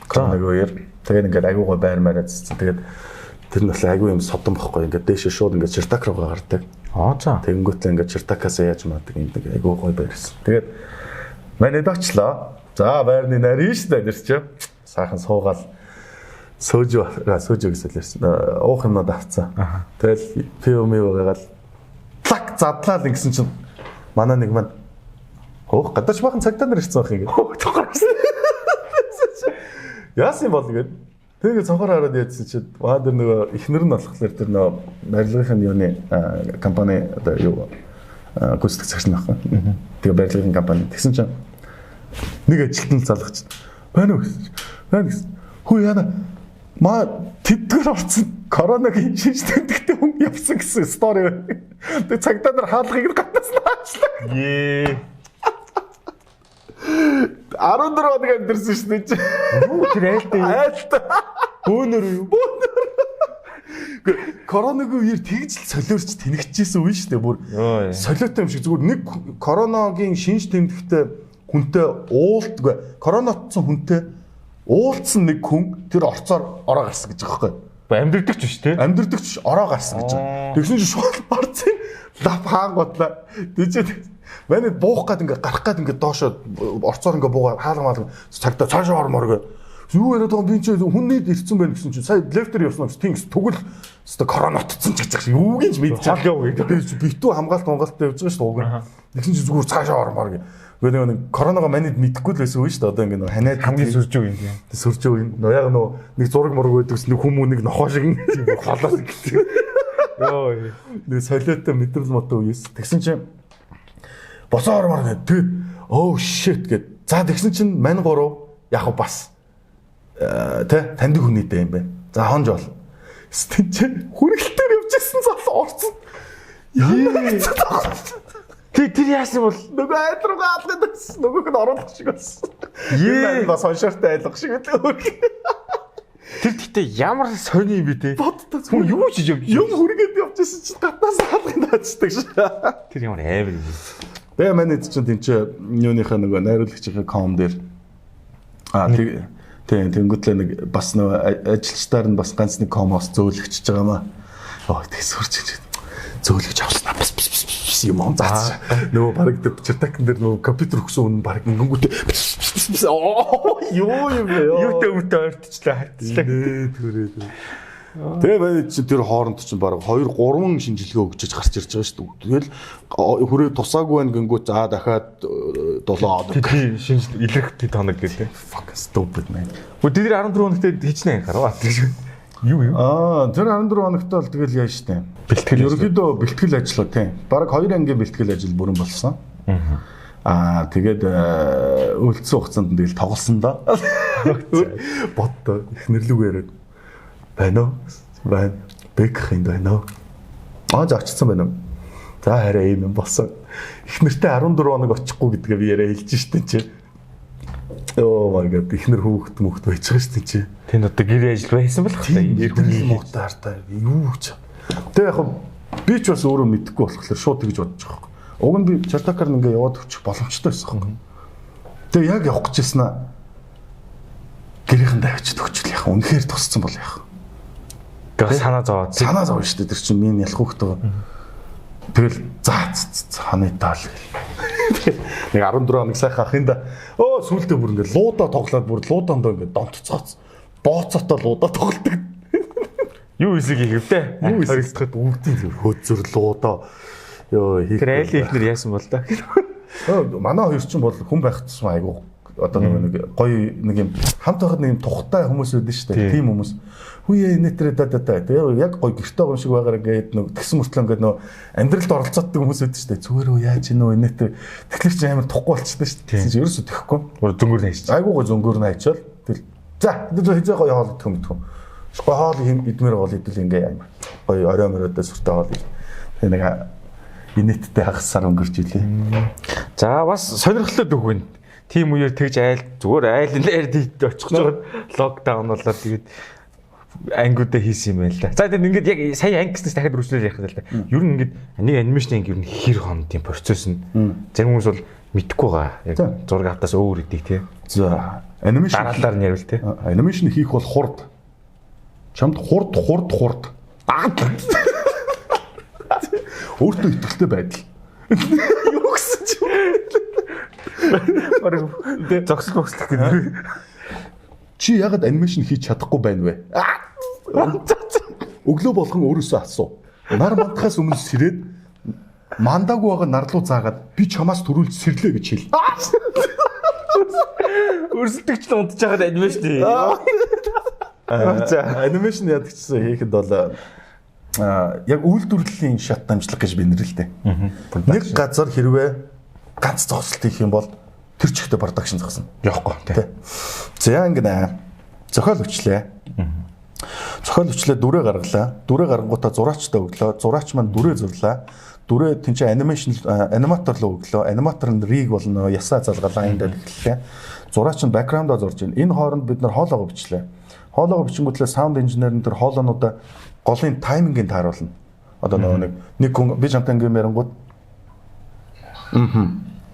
коронавигийн үеэр тэгээд ингээд айгуугаа байр мараад цэцэн. Тэгээд тэр нь бол айгуу юм содон бохгүй. Ингээд дээшээ шууд ингээд чертак руугаа гардаг. За. Тэгэнгүүтээ ингээд чертакаас яаж маадаг юм нэг айгуу гой байрсан. Тэгээд манайд очлоо. За байрны нарийн штэ нэр чинь. Сайхан суугаал сөөж гэсэлэрсэн. Уух юмнууд авцсан. Тэгэл пиомив байгаал лак задлаа гэсэн чинь манай нэг маань хөөх гадаач бахан цагтаа нар ирсэн байх юм. Яасан бол гээд тэгээ цонхоор хараад яадсан чинь маа тэр нөгөө ихнэр нь болохоор тэр нөгөө барилгын юуны компани одоо юу гүйцэтгэх цагч нь байхгүй. Тэгээ барилгын компани тэгсэн чинь нэг ажилтан залгаж байна уу гэсэн. Хүү яана маа тэдгээр орцсон коронагийн шинж тэмдэгтэй хүн явсан гэсэн стори байна. Тэгээ цагтаа нар хаалгыг нь гаднаас нь хаачлаа. 14 хоног амьдэрсэн шүү дээ. Юу тэр айлтай. Бөөнөр юу? Коронагийн үеэр тэгж л солиорч тэнэгчээсэн үе шүү дээ. Бүр солиотой юм шиг зүгээр нэг коронагийн шинж тэмдэгтэй хүнтэй уултгүй. Коронавитсан хүнтэй уулцсан нэг хүн тэр орцоор ороо гарсан гэж байгаа байхгүй. Амьдэрдэг ч биш те. Амьдэрдэг ч ороо гарсан гэж байгаа. Тэгсэн чинь шууд орцын лав хаан готлаа. Дижээ манай буух гад ингээ гарах гад ингээ доошоо орцоор ингээ буугаа хаалга цагтаа цаашаа ормоор гэ. Юу яриад байгаа би чинь хүн нийт ирсэн байх гэсэн чинь сая лефтер явсан юм тийм тэгвэл өстө коронавитцсан ч гэж юу гэж мэдчихэв. Битүү хамгаалт явж байгаа шүү дээ. Тэгсэн чинь зүгээр цаашаа ормоор гэ. Гэхдээ нэг коронавига манайд мэдэхгүй л байсан үү шүү дээ. Одоо ингээ ханаад хамгийн сүржүү юм тийм. Сүржүү юм. Яг нэг зураг мураг байдагс нэг хүмүүн нэг нохоо шиг холоос гэсэн. Йоо. Нэг солиотой мэдрэл мотоо үес. Тэгсэн чинь босоо ормоор нэ. Тэг оо shit гэд. За тэгсэн чинь мань гурав яг бас тэ таньдаг хүнийтэй юм байна. За хонж бол. Стэн чинь хүргэлтээр явжсэн зал орсон. Яа. Тэр яасан бол нөгөө айдруугаа алгаад байсан. Нөгөөх нь оруулах шиг болсон. Ийм бас хоншортой айлах шиг үлээ. Тэр гэхдээ ямар сони юм бэ те? Бодтой хүн юу ч юм. Юм хүргээд явжсэн чинь татнаас хаалганд очдаг ш. Тэр ямар аавар юм. Тэгээ манай чинь тийм ч юуныхаа нөгөө найруулагчийн ком дээр тэнгуүтлээ нэг бас нөгөө ажилчдаар нь бас ганц нэг комоос зөөлөгчж байгаа маа. Оо тэгс хурж зөөлөгч авснаа бас юм он заац. Нөгөө баг чертакн дээр нөгөө компьютер өгсөн үнэн баг ингэнгүүтээ юу юм бэ? Юутай өвтө ойртчлаа хатчлаа. Төрөө. Тэгээ байна чи тэр хооронд чинь баг 2-3 шинжилгээ өгчөж гарч ирж байгаа шүү дээ. Тэгэл хүрээ тусаагүй байна гингүү за дахиад 7 хоног. Тийм шинжил илэрхтэй тоног гэдэг. Fuck stupid man. Өдөр 14 хоногт хичнээн гараа. Юу? Тэр 14 хоногт бол тэгэл яаж штэ. Бэлтгэл. Ерөнхийдөө бэлтгэл ажиллаа тийм. Бараг 2 ангийн бэлтгэл ажил бүрэн болсон. Тэгээд үлдсэн хугацаанд тэгэл тоглосон да. Боддоо их нэрлүүг яриад байна уу? Байна. Бэкх юм байна уу? Зачсан байна уу? За хараа юм болсон. Их нэртэй 14 хоног очихгүй гэдгээ би яриа хэлж штэ чи. Oh my god, ихнэр хүүхэд мөхт байж байгаа шүү дээ чи. Тэнд одоо гэр ажил байсан болох та нэр хүний муутаар та юу ч. Тэг яг би ч бас өөрөө мэдэхгүй болохоор шууд тэгж бодож байгаа юм. Уг нь би чартакаар ингээ яваад өчих боломжтой байсан юм. Тэг яг явах гэжсэн аа. Гэрийнхэн давчид өгчл яах. Үнэхээр тусцсан бол яах. Гэх санаа зовоод. Санаа зовно шүү дээ. Тэр чинь миний ялах хүүхэд байгаа. Тэгэл ханы таал гэл. Нэг 14 хоног сайхан ахында сүүлдээ бүр ингээ луудаа тоглоод бүр луудаандаа ингээ донтцооц. Бооцоотой луудаа тоглолдог. Юу эсэг ихвтэй? Юу эсэгдэхэд үүдийн зүр хөөцөр луудаа. Йоо хийх. Тэр айлын ихнэр яасан бол та. Манай хоёр чинь бол хүн байх тусмаа айгу одоо нэг гоё нэг юм хамт байхад нэг юм тухтай хүмүүс үүдэн шүү дээ. Тим хүмүүс. Хүүе нэтрэ тэгээ яг гоё гэртэй байгаа юм шиг байгаараа гээд нэг тэгсэн мөртлөө ингээд нөө амьдралд оролцооддаг хүмүүс үүдэн шүү дээ. Зүгээр үү яаж ийнө нэтрэ тэгэхээр чи амар тухгүй болчихсон шүү дээ. Чи ерөөсөө тэхгүй. Зөнгөр нь хайчих. Айгуу гоё зөнгөр нь хайчаал. Тэгэл за хэзээ гоё хоол идэх юм бэ? Гоё хоол идмээр гол идэл ингээ амар. Гоё орой мөрөөдөө сүртэй хоол. Тэгээ нэг инэттэй хагасаар өнгөрч илээ. За бас сонирхолтой дөхвэн. Тим үеэр тэгж айл зүгээр айл нээр дийд очих жоод локдаун болоод тэгээд ангиудаа хийсэн юм байна л да. За тэгээд ингээд яг сая анги гэснээс дахиад үргэлжлүүлж ярих л да. Ер нь ингээд нэг анимашн анги ер нь хэр хоногийн процесс нь зарим хүмүүс бол мэдэхгүй байгаа. Яг зураг автаас өөр идэг тий. За анимашн дараалаар нь ярил тий. Анимашн хийх бол хурд. Чамд хурд. Өөртөө итгэлтэй байдал. Юу гэсэн ч юм. Зогсол гэдэг. Чи ягаад анимашн хийж чадахгүй байна вэ? Өглөө болгон өөрөөсөө асуу. Нар мандахаас өмнө сэрээд мандаагүй байгаа нарлуу заагаад би чамаас төрүүлж сэрлээ гэж хэл. Өрсөлдөгч нь унтж байгаад анимашн хий. За анимашн ядагчсан хийхэд бол яг үйлдвэрлэлийн шат дамжлага гэж би нэрлэдэг. Нэг газар хэрвээ ганц зогсолт хийх юм бол тэр чигтээ продакшн зогсно. Явахгүй тий. За ингэнэ. Зохиол өчлөө. Зохиол өчлөө дүрээ гаргалаа. Дүрээ гаргангуудаа зураачтай өглөө. Зураач маань дүрээ зурлаа. Дүрээ тэнцээ анимашн аниматор руу өглөө. Аниматор нь риг болно. Ясаа залгалаа энэ дээр эхэллээ. Зураач нь бэкграундаа зурж байна. Энэ хооронд бид нар хоолоогоо бичлээ. Хоолоогоо бичингүүтлээ саунд инженер нь тэр хоолоонуудаа голын таймингийг тааруулна. Одоо нэг хүн би чамтай ингэ ярингууд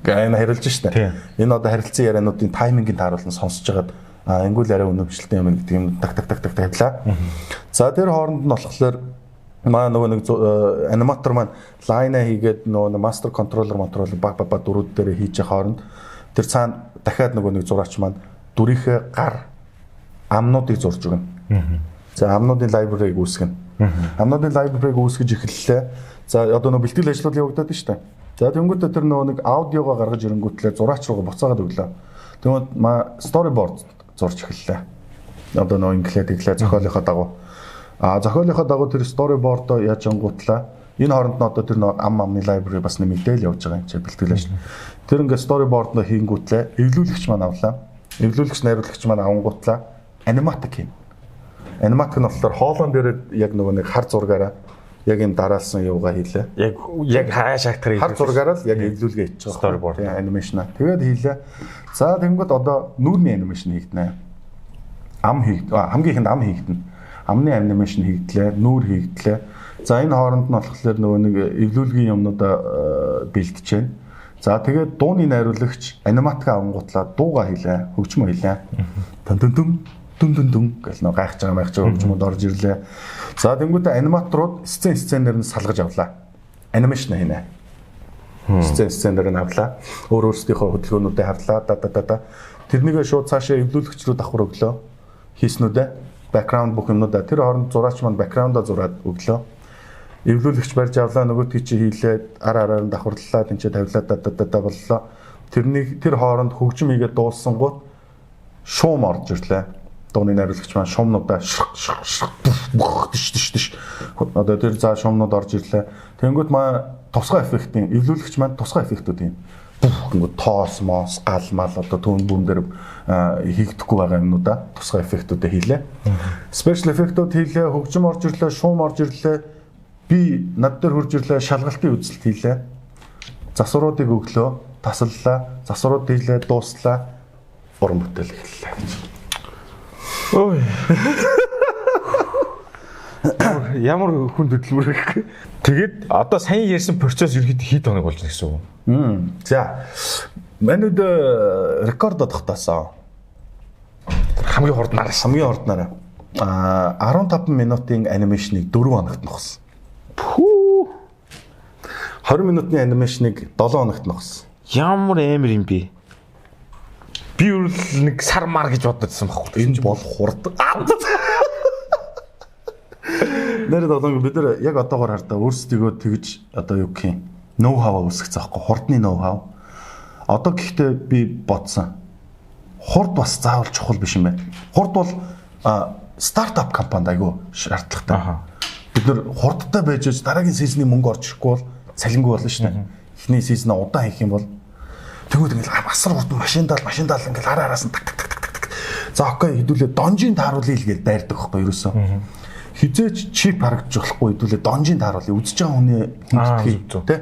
гэн харилж штэ. Энэ одоо харилцан яриануудын таймингийг тааруулна сонсож хагаад ингүүл арай үнэмшилтэй юм гэдэг юм так тавилаа. За тэр хооронд нь болохоор маа нөгөө нэг аниматор маань лайна хийгээд нөгөө мастер контроллер баг дөрүүд дээр хийж байгаа хооронд тэр цаана дахиад нөгөө нэг зураач маань дүрийнхээ гар амнуудыг зурж өгнө. За амнуудын лайбрарийг үүсгэнэ. Амнуудын лайбрарийг үүсгэж эхэллээ. За одоо нөгөө бэлтгэл ажлууд явагдаад байна шүү дээ. За тэнгуүтэ тэр нөгөө нэг аудиогоо гаргаж ирэнгүүтлээ зураач руугаа буцаагаад өглөө. Тэгмэд storyboard зурж эхэллээ. Одоо нөгөө инглиад зохиолынхоо дагуу. Зохиолынхоо дагуу тэр storyboard-оо яаж ангуутлаа. Энэ хооронд нь одоо тэр нөгөө амны library бас нэг мэдээл явж байгаа юм чи бэлтгэл ажил. Тэр ингээд storyboard-оо хийнгүүтлээ. Эвлүүлэгч маань авлаа. Эвлүүлэгч найруулагч маань авангуутлаа. Аниматик юм. Аниматик нь болохоор хоолон дээр яг нөгөө нэг хар зургаараа яг юм дараалсан юугаа хийлээ. Яг хаа шахтар хар зургаараа л яг эвлүүлгээ хийж байгаа storyboard анимашн. Тэгээд хийлээ. За тэнгууд одоо нүүрний анимашн хийгдэнэ. Хамгийн ихэнд ам хийгдэнэ. Амны анимашн хийгдлээ, нүүр хийгдлээ. За энэ хооронд нь болохоор нөгөө нэг эвлүүлгийн юмнуудаа бэлтэж байна. За тэгээд дууны найруулагч аниматик авангуутлаа дуугаа хийлээ, хөгжмөө хийлээ. Дүн гэл нөө гайхаж байгаа хөгжмөд орж ирлээ. За тэнгуүтэ аниматорууд сценээр нь салгаж авлаа. Анимашн хийнэ. Сценээр нь авлаа. Өөрсдийнхөө хөдөлгөөнүүдэд харлаа. Тэрнийгээ шууд цаашаа эвлүүлэгч рүү давхар өглөө. Хийснүүдээ бэкграунд бүх юмнуудаа тэр хооронд зураач маань бэкграундаа зураад өглөө. Эвлүүлэгч барьж авлаа, нөгөөдгий чи хийлээд араар нь давхарлаа, тэнцээ тавилаа боллоо. Тэр хооронд хөгжим хийгээд дууссангууд шуум орж ирлээ. Дууны найруулагч маань шумнуудаа тийш. Одоо тэр за шумнууд орж ирлээ. Тэнгүүд маа тусгай эффектийн эвлүүлэгч маань тусгай эффектүүд юм. Ингээд тоос, мос, гал мал одоо түүн бүүн дээр хийгдэхгүй байгаа юмнуудаа тусгай эффектүүдээ хийлээ. Special эффектүүд хийлээ, хөгжим орж ирлээ, шуум орж ирлээ. Би над дээр хурж ирлээ, шалгалтын үзэлт хийлээ. Засваруудыг өглөө, тасаллаа, засварууд хийлээ, дуустлаа. Уран бүтээл эхэллээ. Ой. Ямар хүн хөдөлмөр гэх. Тэгээд одоо сайн ярьсан процесс ерөөд хэд хоног болж байна гэсэн үг. За. Манайд рекорд тогтоосон. Хамгийн хурднаар 15 минутын анимашныг 4 хоногт ногсон. 20 минутын анимашныг 7 хоногт ногсон. Ямар амар юм бэ? Би нэг сар мар гэж боддоодсэн байхгүй. Энэ бол хурд. Нэр долоон бид нар яг одоогоор хардаа өөрсдийгөө тэгж одоо юу гэх юм ноу хав үүсгэх заахгүй хурдны ноу хав. Одоо гэхдээ би бодсон. Хурд бас заавал чухал биш юм байна. Хурд бол стартап компанид айгүй шаардлагатай. Бид нар хурдтай байж дараагийн сизны мөнгө орж ирэхгүй бол цалингүй болно шүү дээ. Эхний сизнаа удаан хийх юм бол тэгвэл ингээл асар хурд машин даал ингээл араас нь так. За окей хэдүүлээ донжийн тааруулъя л гэж дайрдаг байхгүй ерөөсөө. Хизээч чип харагдаж болохгүй хэдүүлээ донжийн тааруулъя үзэж байгаа хүний хүндэтгэл тий.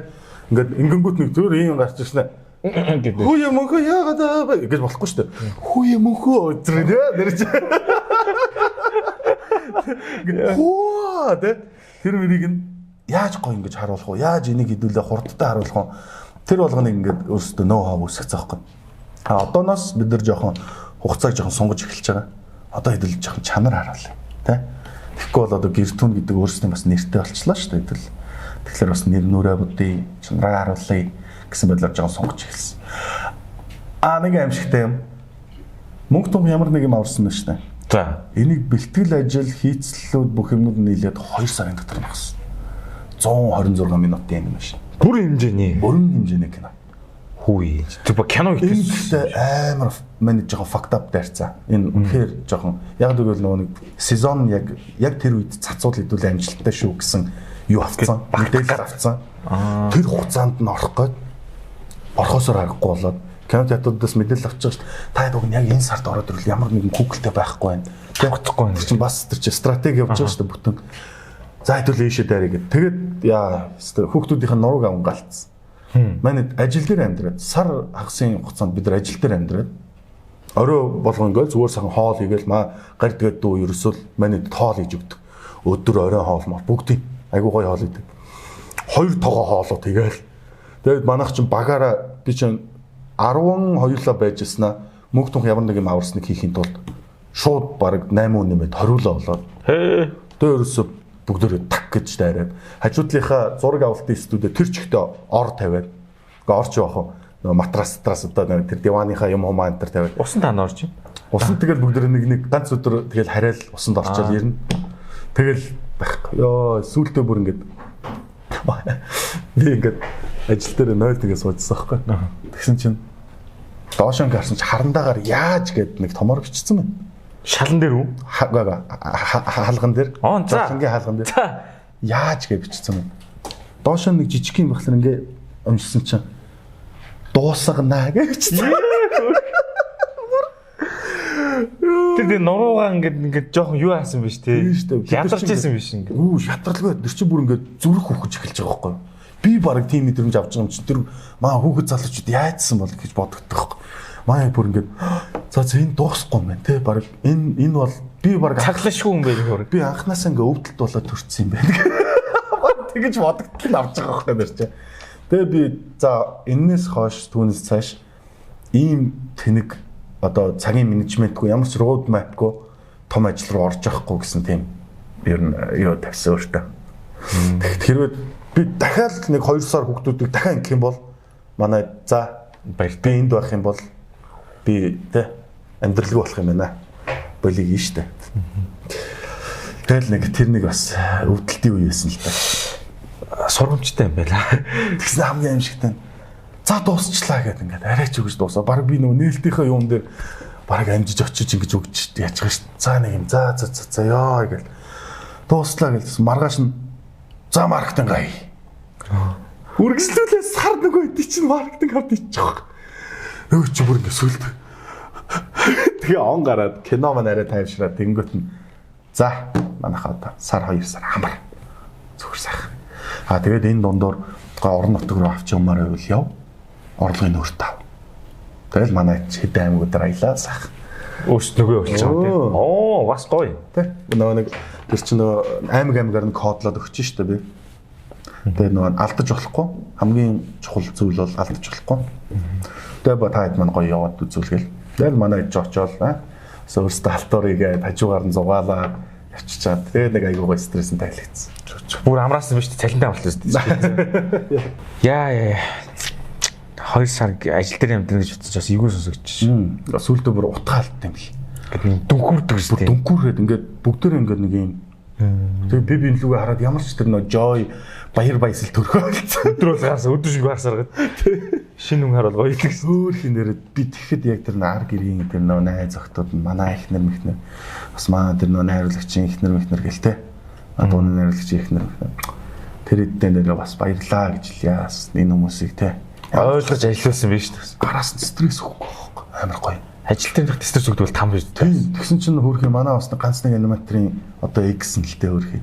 Ингээд ингэнгүүт нэг зөөр ийм гарч ирсэн. Хөөе мөнхөө яагаад гэж болохгүй шүү дээ. Хөөе мөнхөө өдрөө нэрч. Хөө тий. Тэр мөрийг нь яаж гоё ингэж харуулах вэ? Яаж энийг хэдүүлээ хурдтай харуулах вэ? Тэр болгоныг ингээд өөрсдөө ноу хав үүсгэх заахгүй. Одооноос бид нар жоохон хугацааг жоохон сунгаж эхэлж байгаа. Одоо хэдүүлж жоохон чанар харуулъя. Тэ? Тэгэхгүй бол одоо гэртүүн гэдэг өөрсдөө бас нэртэй болчихлоо шүү дээ хэдүүл. Тэгэхээр бас нэр нүрээ бүдий чанараа харуулъя гэсэн байдлаар жоохон сунгаж эхэлсэн. Нэг аимшигтай юм. Мөнгө том ямар нэг юм аварсан нь шүү дээ. За. Энийг бэлтгэл ажил хийцлүүд бүх юмнууд нийлээд 2 сарын дотор багсан. 126 минутын анимашн. Бүрэн хэмжээний кино. Хүй. Тэр кино гэдэг амар манай жоохон fucked up дайрцаа. Энэ үнэхээр жоохон яг тэгвэл нэг сезон яг тэр үед цацуул хэдүүл амжилттай шүү гэсэн юу авцсан. Мэдээлэл авцсан. Тэр хугацаанд нь орох гээд орхосоор харахгүй болоод кино театруудаас мэдээлэл авчих шүү дээ. Та яг яг энэ сард ороод ирвэл ямар нэгэн Google-тэй байхгүй байна. Явахгүй байна. Чинь бас тэр чинь стратеги явж байгаа шүү дээ бүтэн. За хэдүүл ийшээ дайраа гэд. Тэгээд хүүхдүүдийнх нь нурууг авангалтсан. Манай ажил дээр амьдраад сар хагасын хугацаанд бид нар ажил дээр амьдраад орой болгон ингээл зүгээр сайхан хоол хийгээл гар тэгээд дүү ерөөсөө манай хоол хийж өгдөг. Өдөр орой хоол маа бүгдийг айгуу гоё хоол идэг. 2 тогоо хоолоо тэгээл Тэгээд манайх чинь багаараа би чинь 12лоо байж яснаа мөнх тунх ямар нэг юм аварсныг хийхин тулд шууд баг 8 үнэмэд 20лоо болоод. Тэгээд ерөөсө бүгдөө так гэж дайраад хажуудлынхаа зураг авалтын студид тэр чигтээ ор тавиад. Ингээ орч явах нөгөө матрас одоо тэр диваныхаа юм хумаа энэ тавиад. Усан тань орж. Усан тэгэл бүгд нэг ганц өдөр тэгэл хараал усанд орчоод ирнэ. Тэгэл байхгүй. Йоо сүүлдээ бүр ингээд би ингээд ажил дээр 0 суудсан байхгүй. Тэгсэн чинь доошоо гарсан чи харандаагаар яаж гээд нэг томор бичсэн байна. Шалан дээр үү? Хаалган дээр. Зоолонгийн хаалган дээр. Яаж гэж бичсэн байна. Доошоо нэг жижиг юм бахлаар ингээ өмжсөн чинь дуусгана гэж бичсэн. Тэр нуруугаа ингээд жоохон юу хаасан биш те. Ядарч исэн биш ингээд. Шатралгүй тэр чи бүр ингээд зүрх хөхөж эхэлж байгаа байхгүй. Би баг тийм мэдрэмж авч байгаа юм чи тэр маа хүүхэд залуучууд яайдсан бол гэж боддог байхгүй. Маа бүр ингээд за энэ дуусахгүй юм байна те. Баг энэ бол би баг цаглашгүй юм байх хөр. Би анханасаа ингээд өвдөлт болоод төрчихсөн юм байна. Тэгэж бодогдтол авч байгаа байхгүй нэр чи. Тэгээ би за энэс хойш түүнээс цааш ийм тэнэг одоо цагийн менежментгүй ямар ч road map-гүй том ажил руу орж явахгүй гэсэн тийм ер нь юу тавьсан өөртөө. Тэгэхэд хэрвээ би дахиад нэг 2 сар хүүхдүүдийг дахиад ингэх юм бол манай за баяр би энд байх юм бол би тэ амьдралгүй болох юм байна. Болиг нь штэ. Тэгэл нэг тэр нэг бас өвдөлтийн үе байсан л та. Сургамжтай юм байла. Тэгсэн хамгийн аимшигтай за дуусчлаа гэдэг ингээд арайч өгч дуусаа. Бараг би нөгөө нээлтийнхаа юун дээр бараг амжиж очиж ингэж өгч яаж байгаа ш. За нэг юм за ёо гэл. Дуустлаа гэлсэн маргааш нь за маркетинг гай. Үргэлжлүүлээ сар нөгөө идэ чинь маркетинг авд иччих. Өө чи бүр ингэ сүлд. Тэгээ он гараад кино маань арай тайвшраад тэнгөт нь за манайхаа одоо сар 2 сар хамар зүгээр сайхан. Тэгээд энэ дундуур орон нутг руу авч явмаар байвал яв. Орлогын нөрт тав. Тэгэл манай хэдэн аймагуудаар аялаа сайхан. Өөрснөгөө болчих юм тийм. Оо бас гоё. Тэ. Нөгөө нэг тэр чинь нөгөө аймаг-аймагаар нь кодлоод өгч штэ би. Тэгээ нөгөө алдаж болохгүй. Хамгийн чухал зүйл бол алдаж болохгүй. Тэгээ ба таад маань гоё яваад үзүүлгээл. Тэгэл манай ээж очоод өөрсдөө алтуурыг хажуугаар нь зугаалаа явчихад. Тэгээ нэг айгуу гоё стресс нь тайлгдсан. Бүр амраасан биз дээ цалинтай болчихсон шүү дээ. Яа. 2 сар ажил дээр амьдрах гэж бодсоч бас эйгүү сонсогдож шин. Сүүлдээ бүр утгаалт юм л. Ингээд дүнхүүрдэг шүү дээ. Дүнхүүрээд ингээд бүгдөө ингээд нэг юм. Тэгээ би лүгээ хараад ямар ч тэр нөө joy баяр баясал төрхөө болсон. Өдөр бол гарсан өдөр шиг гарсаргаад. Шинэ хүн хараад гоё илгэсэн. Өөр хин дээрээ би тэгэхэд яг тэр нар гэрийн тэр нөө найз охтууд нь манай ихнэр мэхнэр бас манай тэр нөө найруулагчийн ихнэр мэхнэр гэлтэй. Дууны найруулагчийн ихнэр мэхнэр. Тэр эдэн дээр бас баярлаа гэж л яас энэ хүмүүсийг те. Ойлгож ажилласан биш үү? Араас нь стресс өгөхгүй амар гоё. Ажил дээр стресс өгдөл там биш. Тэгсэн чинь хөрхий манай бас ганц нэг аниматорын одоо X нь л дээ хөрхий.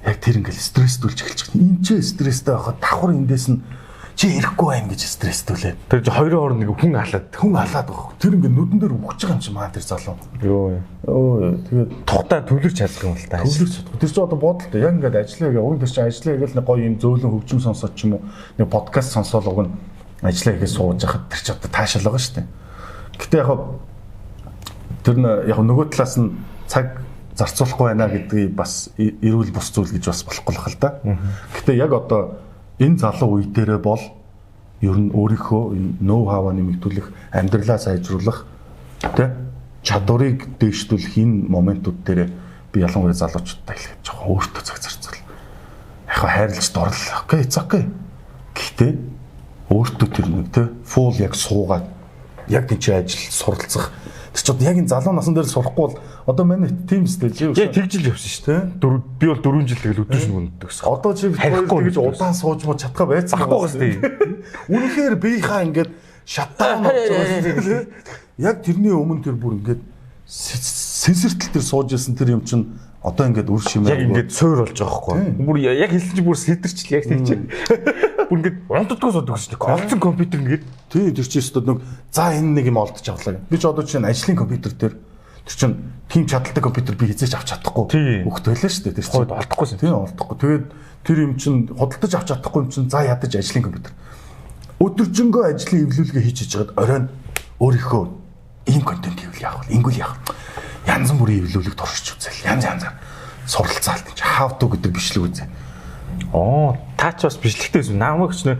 Яг тэр ингээл стресстүүлж эхэлж байна. Энд ч стресстэй байхад давхар эндээс нь чи ирэхгүй байх гэж стресстүүлээ. Тэр хоёрын хооронд нэг хүн алаад байгаа. Тэр ингээл нүдэн дээр өгч байгаа юм чи маа тэр залуу. Йоо. Тэгээд тухтай төвлөрч чадах юм л та. Төвлөрч чадах. Тэр чинь одоо бодолтой. Яг ингээд ажиллаа уг тэр чинь ажиллаа гэж нэг гоё юм зөөлөн хөгжим сонсоод ч юм уу нэг подкаст сонсоод уг нь ажиллаа гэж сууж яхад тэр чинь одоо таашаал байгаа шүү дээ. Гэтэ яг тэр яг нөгөө талаас нь цаг зарцуулахгүй байна гэдгийг бас эрүүл бус зүйл гэж бас болохгүй л да. Гэтэ яг одоо энэ залуу үе дээрээ бол ер нь өөрийнхөө ноу хаваа нэмэгдүүлэх, амьдралаа сайжруулах тэ чадварыг дээшлүүлэх энэ моментууд дээр би ялангуяа залуучуудтай хэлэх жоохон өөртөө цаг зарцуул. Яг хайрлаж дурлах. Окей, it's okay. Гэтэ өөртөө тэр нэг тэ фул яг суугаад яг тийч ажил суралцах. Тэр чинь яг энэ залуу насан дээр сурахгүй бол одоо манай тим стэл яг тэгж л явсан шүү дээ. Би бол 4 жил тэгэл өдөр шөнө үндэгс. Одоо чи тэгж удаан сууж мод чадхаа байсан байхгүй бас тийм. Үнэхээр биехаа ингээд шатаан болчихсон. Яг тэрний өмнө тэр бүр ингээд сэнсэртэл тэр сууж исэн тэр юм чинь одоо ингээд үр шимээ яг ингээд суур болж байгаа хгүй. Бүр яг хэлсэн чи бүр сэтэрчл яг тийм чинь. Бүр ингээд унтдаггүй суудаг шүү дээ. Олцсон компьютер ингээд тий тэр чи өстөд нэг за энэ нэг юм олдож авлаа. Би ч одоо чинь ажлын компьютер дээр тэр чинь тийм чадaltaй компьютер би хизээч авч чадахгүй. Хөхтөлөө шүү дээ. Тэр чинь олдохгүйсэн. Тийм олдохгүй. Тэгээд тэр юм чинь худалдаж авч чадахгүй юм чинь за ядаж ажлын компьютер. өдөржингөө ажлын эвлүүлгээ хийж чад оройн өөрийнхөө ийм контент хийвэл яах вэ? Ингүүл яах вэ? Янз бүрийн эвлүүлэг туршиж үзэл. Янз янзаар суралцаалт гэж how to гэдэг бичлэг үзээ. Та ч бас бичлэгтэй байсан. Намайг ч нэ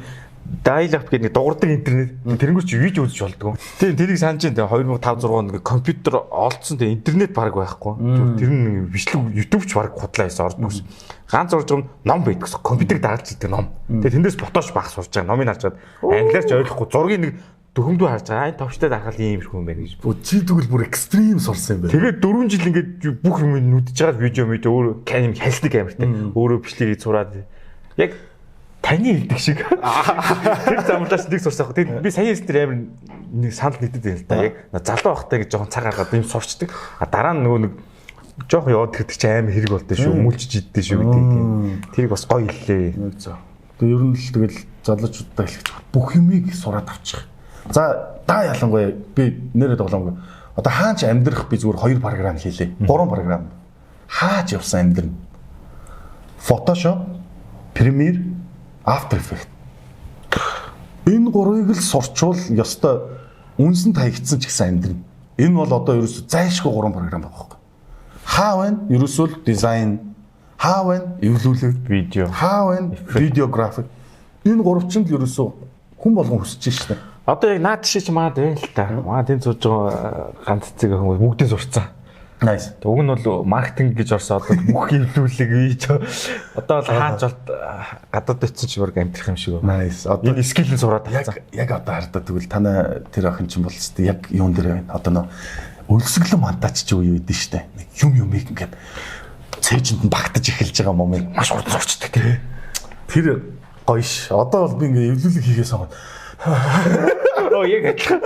dial up гэдэг дуурдаг интернет тэрнгүүр чи видео үзэж болдгоо. Тийм тэрийг санаж байна. 2005 6 онд компьютер олдсон. Тэгээ интернет баг байхгүй. Тэр нь бичлэг YouTube ч баг худлаа байсан ордгоос. Ганц орж байгаа ном байдгс. Компьютерыг дагалж идэг ном. Тэгээ тэндээс фотош баг сурж байгаа. Номыг харж чад англиар ч ойлгохгүй зургийг нэг төхөмдөө харж байгаа. Товчтой дахал ийм хүн байна гэж. Чи тэгвэл бүр экстрим сурсан юм байна. Тэгээд 4 жил ингээд бүх юм нүдж байгаа видео өөр камер хайлтдаг камертай. Өөрөө бичлэгийг зураад яг таны хэлдэг шиг. Тэр замлаас нэг сурсаах. Тэгээд би сая хэлсэн тэр амар нэг санал нэгдэд байл та. Яг залуу байхдаа гэж жоохон цаг гаргаад юм сурчдаг. Дараа нь нөгөө нэг жоохон яваад тэрдэг чи амар хэрэг болтой шүү. Өмүүлчиж иддээ шүү гэдэг тийм. Тэрийг бас гоё хэллээ. За. Тэгээд ер нь л тэгэл залуучуудаа хэлэх бүх юмыг сураад авчих. За да ялангуяа би нэрээ тоглоомгүй. Одоо хаач амьдрах би зүгээр 2 програм хийлээ. 3 програм. Хаач явсан амьдрна. Photoshop, Premiere, After Effects. Энэ гурвыг л сурчвал ёстой үнсэн таягдсан ч гэсэн амьдрна. Энэ бол одоо ерөөсөө зайлшгүй 3 програм байхгүй. Хаа вэ? Ерөөсөө дизайн, хаа вэ? Эвлүүлэг, Видео. Хаа вэ? Видеографик. Энэ гуравчинд л ерөөсөө хүн болгон хүсэж штэ. Одоо яг наад шиг маад байна л та. Маад энэ сууж байгаа ганц цэг хүмүүс бүгдийг сурцсан. Nice. Уг нь бол маркетинг гэж орсон одоо бүх эвлүүлэг видео. Одоо бол хаач болт гадаад очсон ч бүр амтрах юм шиг байна. Nice. Одоо энэ скил нь сураад яг одоо хардаа тэгвэл танай тэр охин чинь бол зү яг юун дээр байна. Одоо нөө өлсгөлэн монтаж ч үе үйдэн штэ. Юм ингээд цээжинд нь багтаж эхэлж байгаа момент маш хурдан сурчдаг тий. Тэр гоё ш. Одоо бол би ингээд эвлүүлэг хийхээс хойш оо яг адилхан.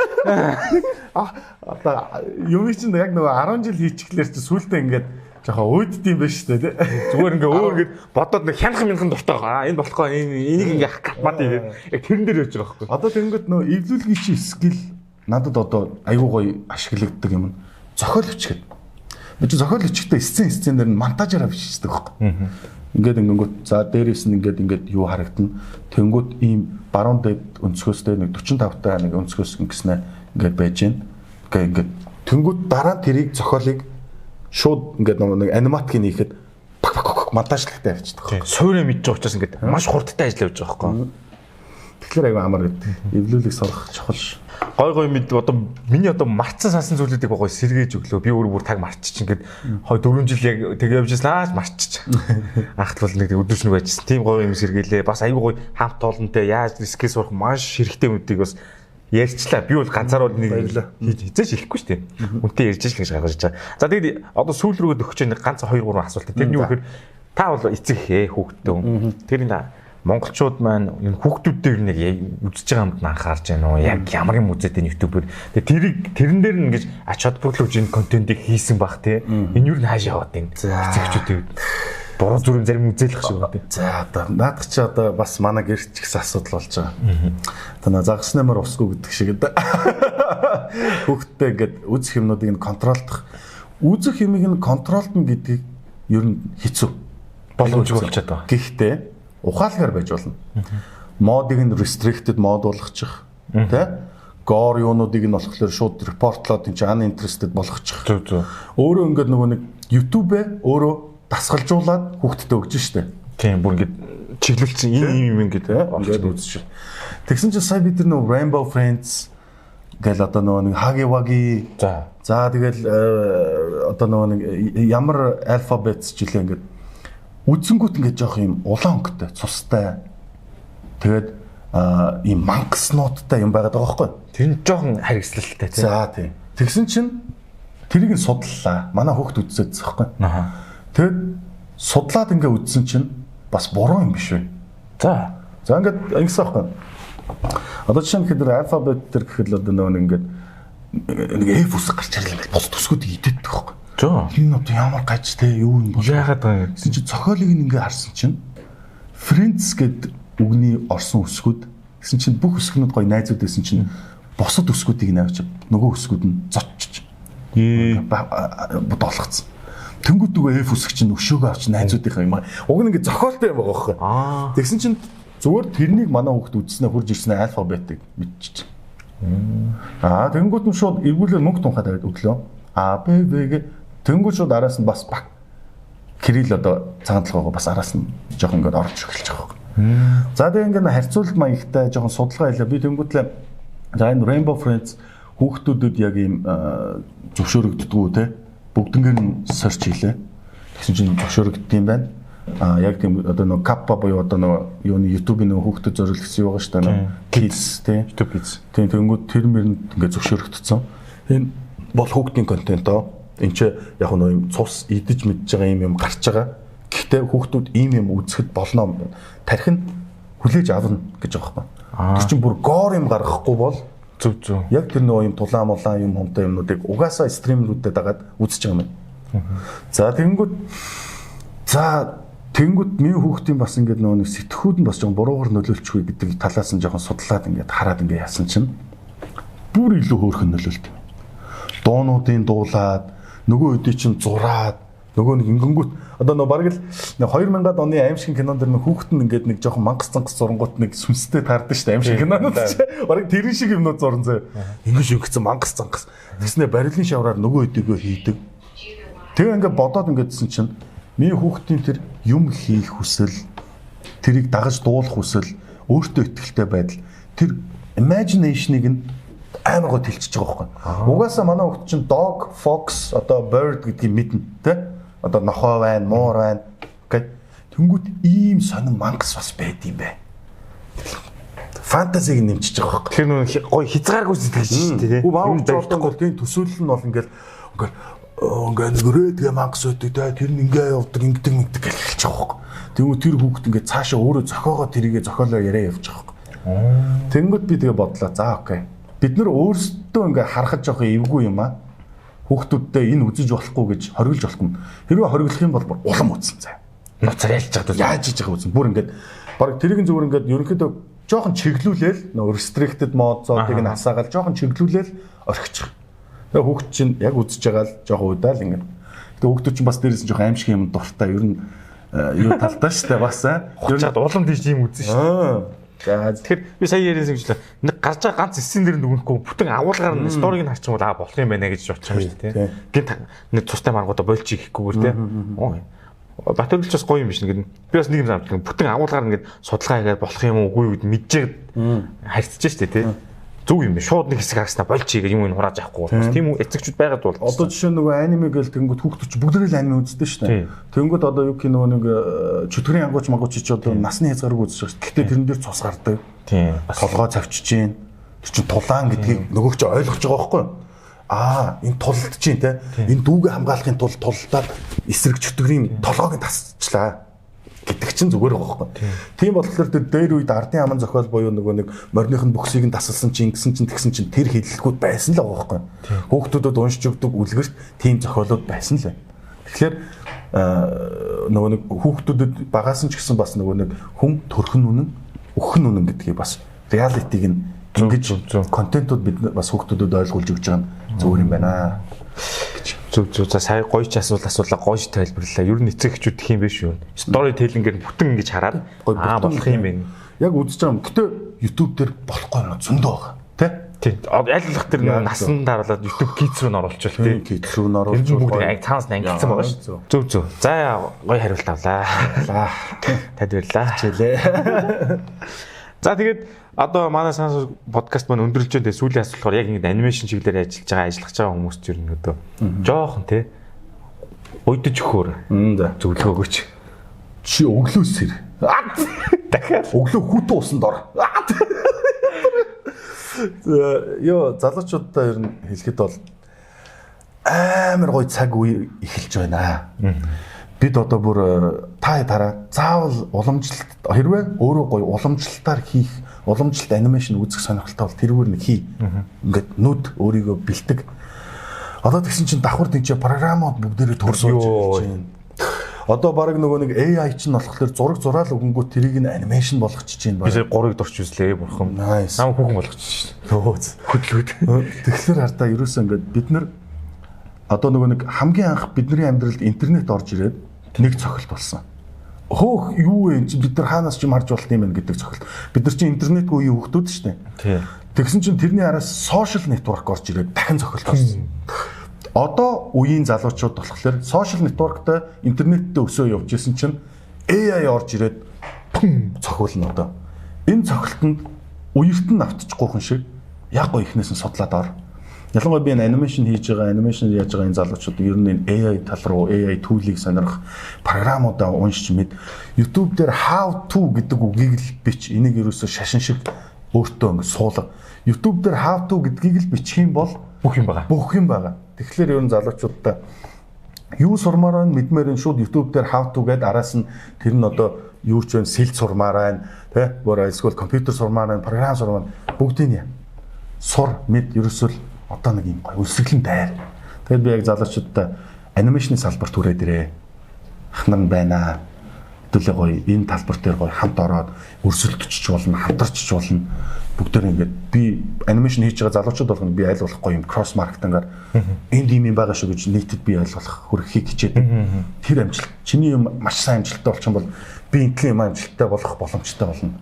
Одоо юм чинь яг нөгөө 10 жил хийчихлээр чи сүултээ ингээд жоохон уйдд юм байна шүү дээ тий. Зүгээр ингээ өөр ингээд бодоод нэг хянах минхан дуртай байгаа. Энэ болохоо энийг ингээ катмаад игээд яг тэрэн дээр явж байгаа байхгүй. Одоо тэнгууд нөгөө эвлүүлгийн чи скил надад одоо аюу гоё ашиглагддаг юм. Зохиол өчгöd. Би чи зохиол өчгөдөө сценээр нь монтажаараа биччихдэг байхгүй. Ингээд ингэнгүүт за дээрээс нь ингээд юу харагдана. Тэнгүүд ийм баруун дэд өнцгөөстэй нэг 45 та нэг өнцгөөс ингэснэ ингээд байж гэн. Ингээд тэнгүүд дараа тэрийг зохиолыг шууд ингээд нэг аниматкийг хийхэд монтажлагтай авчихдаг. Суурэ мэдж байгаа учраас ингээд маш хурдтай ажиллаж явж байгаа байхгүй. Тэгэхээр аюу амар гэдэг. Эвлүүлэг сурах чухал ш. Гой мэд одоо миний одоо мартсан сансан зүйлүүдийг гой сэргээж өглөө. Би өөрөө бүр таг мартчих ингээд 4 жил яг тэг явжсэн мартчих. Ахт бол нэг өдөршнө байжсэн. Тим гой юм сэргээлээ. Бас аюу гой хамт тоолонтой яаж скил сурах маш хэрэгтэй юмдыг бас ярьчлаа. Би бол ганцаар бол нэг хизээч хэлэхгүй шүү дээ. Үнтэй ярьж л гэж гаргаж байгаа. За тэгээд одоо сүүл рүүгээ өгч байгаа ганц 2 3 асуулт. Тэр нь юу гэхээр та бол эцэг ээ хүүхдтэй. Тэр энэ монголчууд маань энэ хүүхдүүдээр нэг үзэж байгаа юмд анхаарч байна уу? Яг ямар юм үзээд энэ ютубер. Тэгээд тэрэн дээр нь ингэж ач холбогдол энэ контентыг хийсэн бах те. Энэ юу н хааш яваад байна. Эцэгчүүдээ буруу зүрх зарим үзээлэх шиг байна. За одоо наадах чи одоо бас манай гэрч гэсэн асуудал болж байгаа. Одоо загас нэмэр усгүй гэдэг шиг гэдэг. Хүүхдтэй ингээд үзэх юмнуудыг нь контролдох. Үзэх юмыг нь контролдно гэдгийг ер нь хэцүү. Боломжгүй болчиход байгаа. Гэхдээ ухаалгаар байж болно. Модыг нь restricted мод болгочих, тий? Gore юунуудыг нь болохоор шууд репортлоод энэ uninterested болгочих. Зөв. Өөрөө ингээд нөгөө нэг YouTube-ээ өөрөө дасгалжуулаад хүүхдэд өгч штэ. Тийм бүр ингээд чиглүүлсэн ийм юм ингээд олж үзчих. Тэгсэн чинь сая бид нар нөгөө Rainbow Friends гэл одоо нөгөө нэг Huggy Wuggy за тэгэл одоо нөгөө нэг ямар alphabets жилээ ингээд үзэнгүүт ингээд жоох юм улаан өнгөтэй цустай тэгээд ийм мангснуудтай юм байгаад байгаа байхгүй. Тэр нь жоохон харгислалтай тийм. За тийм. Тэгсэн чинь тэрийг нь судлаа. Манай хүүхд үзсэн байхгүй. Тэгэд судлаад ингээд үзсэн чинь бас буруу юм биш үү? За ингээд ингэсэн байхгүй. Одоо жишээ нь хэдэр алфабет төр гэхэд л одоо нөгөө ингээд нэг F ус гарч ирлээ ингээд бос төсгүүд идээд байхгүй. Жоо. Энэ одоо ямар гажтай юу юм бол яагаад байгаа юм? Гэсэн чи зохиолыг ингээ харсан чинь Friends гэд үгний орсон үсгүүд гэсэн чинь бүх үсгнүүд гоё найзууд байсан чинь босод үсгүүдийг навч нөгөө үсгүүд нь зодчих. Болгоцсон. Тэнгүүд нөгөө F үсэг чинь өшөөгөө авч найзуудынхаа юм. Уг нь ингээ зохиолтой юм байгаа байхгүй. Тэгсэн чинь Зүгээр тэрнийг манай хүүхд үзснээр хурж ирсэн алфабетыг мэдчихэж. Тэгэнгүүт нь шууд эргүүлээ мөнгө тунхаад аваад өглөө. А Б В гэ тэнгүүт шууд араас нь бас баг. Кирилл одоо цагаантлогоо бас араас нь жоохон ингээд орж эхэлж байгаа юм. За тэгээ ингээд харьцуулт маягтай жоохон судалгаа хийлээ. Би тэнгүүтлээ за энэ Rainbow Friends хүүхдүүдэд яг ийм зөвшөөрөгддгүү те бүгднгээр нь сорч хийлээ. Тэгсэн чинь зөвшөөрөгддөг юм байна. Яг тийм одоо нөгөө Kappa буюу одоо нөгөө юуны YouTube-ийн нөгөө хүүхдэд зориулсан юу байгаа шүү дээ. Kids те YouTube Kids. Тийм тэнгүүд тэр мэрэнд ингээд зөвшөөрөгдсөн. Энэ бол хүүхдийн контент аа. Энд чи яг нөгөө юм цус идэж мэдж байгаа юм гарч байгаа. Гэхдээ хүүхдүүд ийм юм үзэхэд болно. Тархин хүлээж авна гэж байгаа байхгүй. Тэр чинь бүр гоор юм гаргахгүй бол зөв. Яг тэр нөгөө юм тулаан юм хомтой юмнуудыг угаасаа стримлүүдэд дагаад үзэж байгаа юм. За тэнгүүд миний хүүхдийн бас ингээд нөгөө сэтгхүүд нь бас жоохон буруугаар нөлөөлчихгүй гэдэг талаас нь жоохон судлаад ингээд хараад ингээд яасан чинь бүр илүү хөөрхөн нөлөөлт. Дуунуудын дуулаад нөгөө үдий чинь зураад нөгөө нэг ингэнгүүт одоо нөгөө бараг л 2000-ад оны аимшиг кинонд дэр хүүхэд нь ингээд нэг жоохон мангас цангас зурангууд нэг сүнстэй таардаг шүү дээ аимшиг кинонууд чинь бараг тэрэн шиг юмнууд зурн зөө ингэж ингэсэн мангас цангас тэгснэ барилын шавраар нөгөө үдийгөө хийдэг. Тэгээ ингээд бодоод ингэдсэн чинь миний хүүхдийн тэр юм хийх хүсэл, тэрийг дагаж дуулах хүсэл, өөртөө ихтэй байдал, тэр imagination-ыг нь амар гоо тэлчихэж байгаа байхгүй. Угаасаа манай хүүхд чинь dog, fox, одоо bird гэдгийг мэднэ, тэ? Одоо нохой байна, муур байна. Окей. Тэнгүүт ийм сонин мангас бас байд юм бэ. Фантазиг нэмчихэж байгаа байхгүй. Тэр нөө гоё хязгааргүй сэтгэж шүү дээ. Юм болдоггүй тийм төсөөлөл нь бол ингээд нөрөөдгээ мангас өгдөг тэр нь ингээ явдаг ингэдэг гэж хэлж байгаа байхгүй. Тэгвэл тэр хүүхд ингээ цаашаа өөрөө зохиогоо тэрийгэ зохиолоо яриа явж байгаа байхгүй. Тэнгүүд би тэгээ бодлоо. За окей. Бид нар өөрсдөө ингээ харахад жоохон эвгүй юм аа. Хүүхдүүдтэй энэ үзэж болохгүй гэж хориглож болохгүй. Хэрвээ хориглох юм бол улам үзсэн заа. Нуцаар ялж чадвал яаж хийж байгаа үзэн. Бүр ингээд баг тэрийг зүгээр ингээд ерөнхийдөө жоохон чиглүүлээл нөө restricted mode зоодыг нь хасаагаал жоохон чиглүүлээл орхичих. Тэгээ хүүхд чинь яг үзэж байгаа л жоохон уйдаал ингээд. Тэгээ хүүхдүүд чинь бас дээрээс нь жоохон аимшиг юм дуртай ер нь юу талдаа штэ бас Хучаад улам тийш юм үзэн штэ. Тэгэхээр би сая яриасан гэж л нэг гарч байгаа ганц эссэн дээр нүгнэхгүй бүтэн агуулгаар нь сториг нь харчих юм бол болох юм байна гэж бодчих юм шүү дээ. Гинт нэг цустай маргуудаа болчих гэхгүйгээр те. Батөрөлч бас гоё юм биш нэг. Би бас нэг юм санагдав. Бүтэн агуулгаар ингээд судалгаа хийгээд болох юм уугүй үед мэджээд харьцаж штэ те. Зүг юм бэ. Шууд нэг хэсэг харснаа болчих юм ин хурааж авахгүй. Бас тийм үү эцэгчүүд байгаад бол. Одоо жишээ нөгөө аниме гээл тэнгууд хүүхдүүд ч бүгдээрээ л аниме үздэг шүү дээ. Тэнгууд одоо юу гэх нөгөө нэг чөтгөрийн ангууч магууч ч одоо насны хязгааргүй үзэж байгаа шүү дээ. Гэхдээ тэрэн дээр цус гардаг. Тийм. Толгой цавчиж гин. Тэр чин тулаан гэдгийг нөгөө ч ойлгож байгаа байхгүй юу? Энэ тулд чинь те. Энэ дүүгээ хамгаалахын тулд тулдаад эсрэг чөтгөрийн толгойг тасчлаа. Гэдэг чинь зүгээр байгаа байхгүй. Тийм болохоор тэр дээр үед ардын аман зохиол буюу нөгөө нэг морины бөхсийг нь тасалсан чинь ингэсэн чинь тэгсэн чинь тэр хэллэгүүд байсан л байгаа байхгүй. Хүүхдүүдэд уншиж өгдөг үлгэрт тийм зохиолууд байсан л байна. Тэгэхээр нөгөө нэг хүүхдүүдэд багаас нь ч гэсэн бас нөгөө нэг хүн төрхөн үнэн, өгөх үнэн гэдгийг бас реалитиг нь ингэж контентууд бид бас хүүхдүүдэд ойлгуулж өгч байгаа нь зүгээр юм байна. Зүг за сая гоё ч асуулаа гоё тайлбарлаа. Ер нь эцэг эхчүүд их юм биш үү? Story telling-ээр бүтэн ингэж хараад болох юм байна. Яг үзэж байгаа юм. Гэтэ YouTube дээр болохгүй юм зөндөө байгаа. Тийм. Аль болох тэр насан дараалаад YouTube Kids руу н оруулчихвал тийм. Kids руу н оруулж байгаа. Цаанаас нь ангилсан байгаа шүү. Зүг. За гоё хариулт авлаа. Тайлбарлаа. Хичээлээ. За тэгээд одоо манай санс подкаст маань өндөрлж байгаа сүүлийн асуулт болохоор яг ингэ анимашн чиглэлээр ажиллаж байгаа хүмүүс ч ер нь өдөө жоохон тий уйдаж өгөхөөр зөвлөгөө өгөөч. Чи өглөөсөр дахиад өглөө хүүтэн усанд ор. Ёо залуучуудаа ер нь хэлэхэд бол амар гоё цаг үе эхэлж байна. Бид одоо бүр та тараа заавал уламжлалт хэрвээ өөрөө гоё уламжлалтаар хийх уламжлалт анимашн үзэх сонирхолтой бол тэрүүгээр нэг хий. Ингээд нүд өөрийгөө бэлтэг. Одоо тэгсэн чинь давхар тэнцээ програмууд бүгдээрээ төрсөж байна. Одоо баг нөгөө нэг AI чинь болохоор зураг зураал өгөнгөт тэрийг нь анимашн болгочихж байна. Би 3-ыг дурч үзлээ бурхан. Нам хүүхэн болгочихсон шүү. Хөдлөөд. Тэгэхээр хардаа ерөөсөө ингээд бид нар одоо нөгөө нэг хамгийн анх бидний амьдралд интернет орж ирээд нэг цохилт болсон. Хөөх юу вэ? Бид нар хаанаас ч юм харж болт юм байна гэдэг цохилт. Бид нар чинь интернетгүй үеийн хүүхдүүд шүү дээ. Тий. Тэгсэн чинь тэрний араас social network орж ирээд дахин цохилт орсон. Одоо үеийн залуучууд болохоор social networkтэй интернеттэй өсөө явж исэн чинь AI орж ирээд цохиулна одоо. Энэ цохилтонд үертэн автчихгүй хүн шиг яг гоо ихнээс нь судлаад ор. Ялангуяа би энэ анимашн хийж байгаа, анимашн яаж байгаа энэ залуучууд ер нь энэ AI тал руу AI түүлийг сонирх програмуудаа уншиж мэд YouTube дээр how to гэдэг үгийг л бич энийг ерөөсөө шашин шиг өөртөө ингэ суулга. YouTube дээр how to гэдгийг л бичих юм бол бүх юм байгаа. Бүх юм байгаа. Тэгэхээр ер нь залуучуудаа юу сурмаар байна мэдмээр нь шууд YouTube дээр how to гэдэг араас нь тэр нь одоо юу ч вэ сэлд сурмаар байна тий бүр эсвэл компьютер сурмаар байна програм сурмаар бүгдийг нь сур мэд ерөөсөө одоо нэг юм гоё өсөглөн дайр. Тэгэд би яг залуучуудаа анимашны салбарт түрээд ирээ. Ахнар нь байна. Хэдүүлээ гоё энэ талбар дээр гоё хамт ороод өрсөлдөж болно, хамтарч болно. Бүгдээр ингээд би анимашн хийж байгаа залуучууд болгоно би аль болох гоё юм кросс маркетингаар энд юм байгаа шүү гэж нийтэд би ойлгох хөрөхийг хичээдэг. Тэр амжилт чиний юм маш сайн амжилттай болчих юм бол би энэхүү юм амжилттай болох боломжтой болно.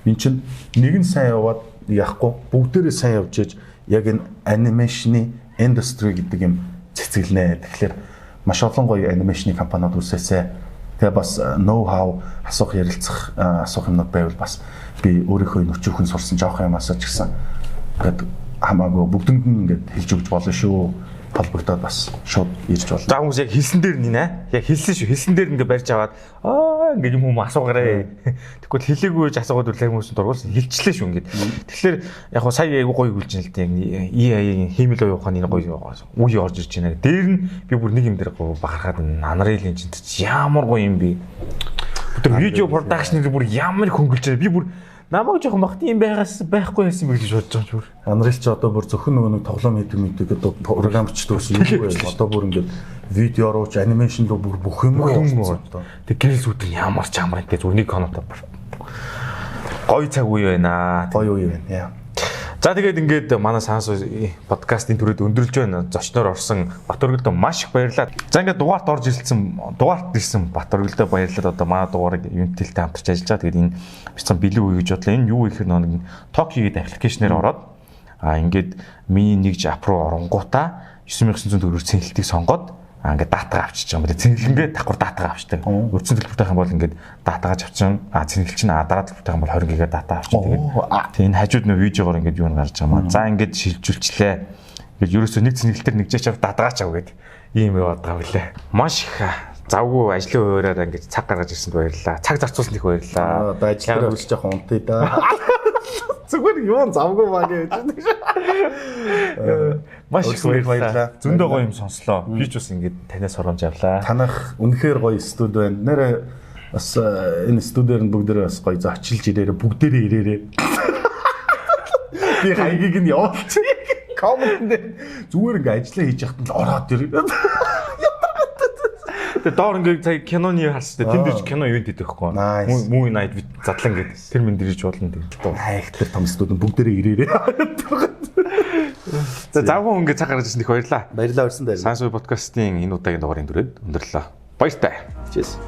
Энд чинь нэг нь сайн яваад яахгүй бүгдээрээ сайн явж ээж яг энэ анимашны индастри гэдэг юм цэцгэлнэ. Тэгэхээр маш олон гоё анимашны компаниуд үсээсэ. Тэгээ бас ноу хау асуух ярилцах асуух юмнууд байвал бас би өөрийнхөө нөчөөхөн сурсан жоох юмасаа ч гэсэн ингээд хамаагүй бүгдэнд нь ингээд хэлж өгч болно шүү. Толбогдоод бас шууд ирж болно. За хүмүүс яг хэлсэн дээр нэ. Яг хэлсэн шүү. Хэлсэн дээр ингээд барьж аваад ингээд юм асуугаарэ. Тэгвэл хэлээгүй ч асуугаад үрлээ хүмүүс дургуулсан. Хэлчлээ шүү ингээд. Тэгэхээр яг хоо сая айгу гоё үлж нэлтэй яг EA хиймэл ууханы гоё үе орж ирж байна. Дээр нь би бүр нэг юм дээр бахархаад Unreal Engine ямар гоё юм бэ. Тэр видео продакшныг бүр ямар хөнгөлж байна. Би бүр намайг жоохон бахт юм байхгүй байсан би гэж бодож байгаа юм. Unreal ч одоо бүр зөвхөн нөгөө нэг тоглоом хийдэг одоо програмч дөөс юу вэ? Одоо бүр ингээд видео руу ч анимашн руу бүр бүх юм одоо. Тэг гэрэл үүдэр ямар ч амар гэж үнийг конотоо гоё цаг үе байна. Гоё үе байна. За тэгээд ингээд манай Санс подкастын төрөд өндөрлж байна. Зочноор орсон Батөргөлдөө маш их баярлалаа. За ингээд дугаарт дугаарт ирсэн Батөргөлдөө баярлалаа. Одоо манай дугаарыг Unity-тэй хамтарч ажиллаж байгаа. Тэгээд энэ бицэн бэлэг үе гэж бодлоо. Энэ юу ихэр нэг Tokyo гэдэг аппликейшнээр ороод ингээд миний нэгж ап руу оронгуудаа 9900 төгрөөр цэнгэлтийг сонгоод ингээд датагаа авчиж байгаа юм байна. Цэнгэлнгээ давхар датагаа авчдаг. Өрцөн төлбөртэй юм бол ингээд датагаа авчин цэнгэлч нь дараа төлбөртэй юм бол 20 ГБ дата авчиж тэгээд тийм хажууд нөө видеогоор ингээд юу гарч байгаа маа. За ингээд шилжүүлчлээ. Ингээд ерөөсөө нэг цэнгэлтэр нэг жаач датагаа ч ав гээд ийм яваад байгаа билээ. Маш их завгүй ажлын хуваараа ингээд цаг гаргаж ирсэнд баярлалаа. Цаг зарцуулсанд их баярлалаа. Одоо ажиллаар үлж явах унтъя да. Зүгээр юу завгүй маа гэж байдаг шүү. Маш их баярлалаа. Зөндөө гоё юм сонслоо. Би ч бас ингээд танаас соромж авлаа. Танах үнэхээр гоё студи байна. Нэрээ бас энэ студиэр нь бүгдээрээ бас гоё зочилж ирээрээ бүгдээрээ ирээрээ. Би хайгийг нь явуулчих. Коммент дээр зүгээр ингээд ажиллаа хийж яхад л ороод ирээ. Тэгээ доор ингээд сая киноны харстай тэн дээр ч кино юу гэдэг вэ хөөе. Movie night задлан гэдэг. Тэр мен дэрэж болно гэдэг. Хайх тэр том студи бүгдээрээ ирээрээ. За завгүй ингээд цаг гаргаж ирсэнд их баярлалаа. Баярлалаа өрсөн дээр. Санс подкастын энэ удаагийн дугаарын дүрээд өндөрлөө. Баяртай. Cheers.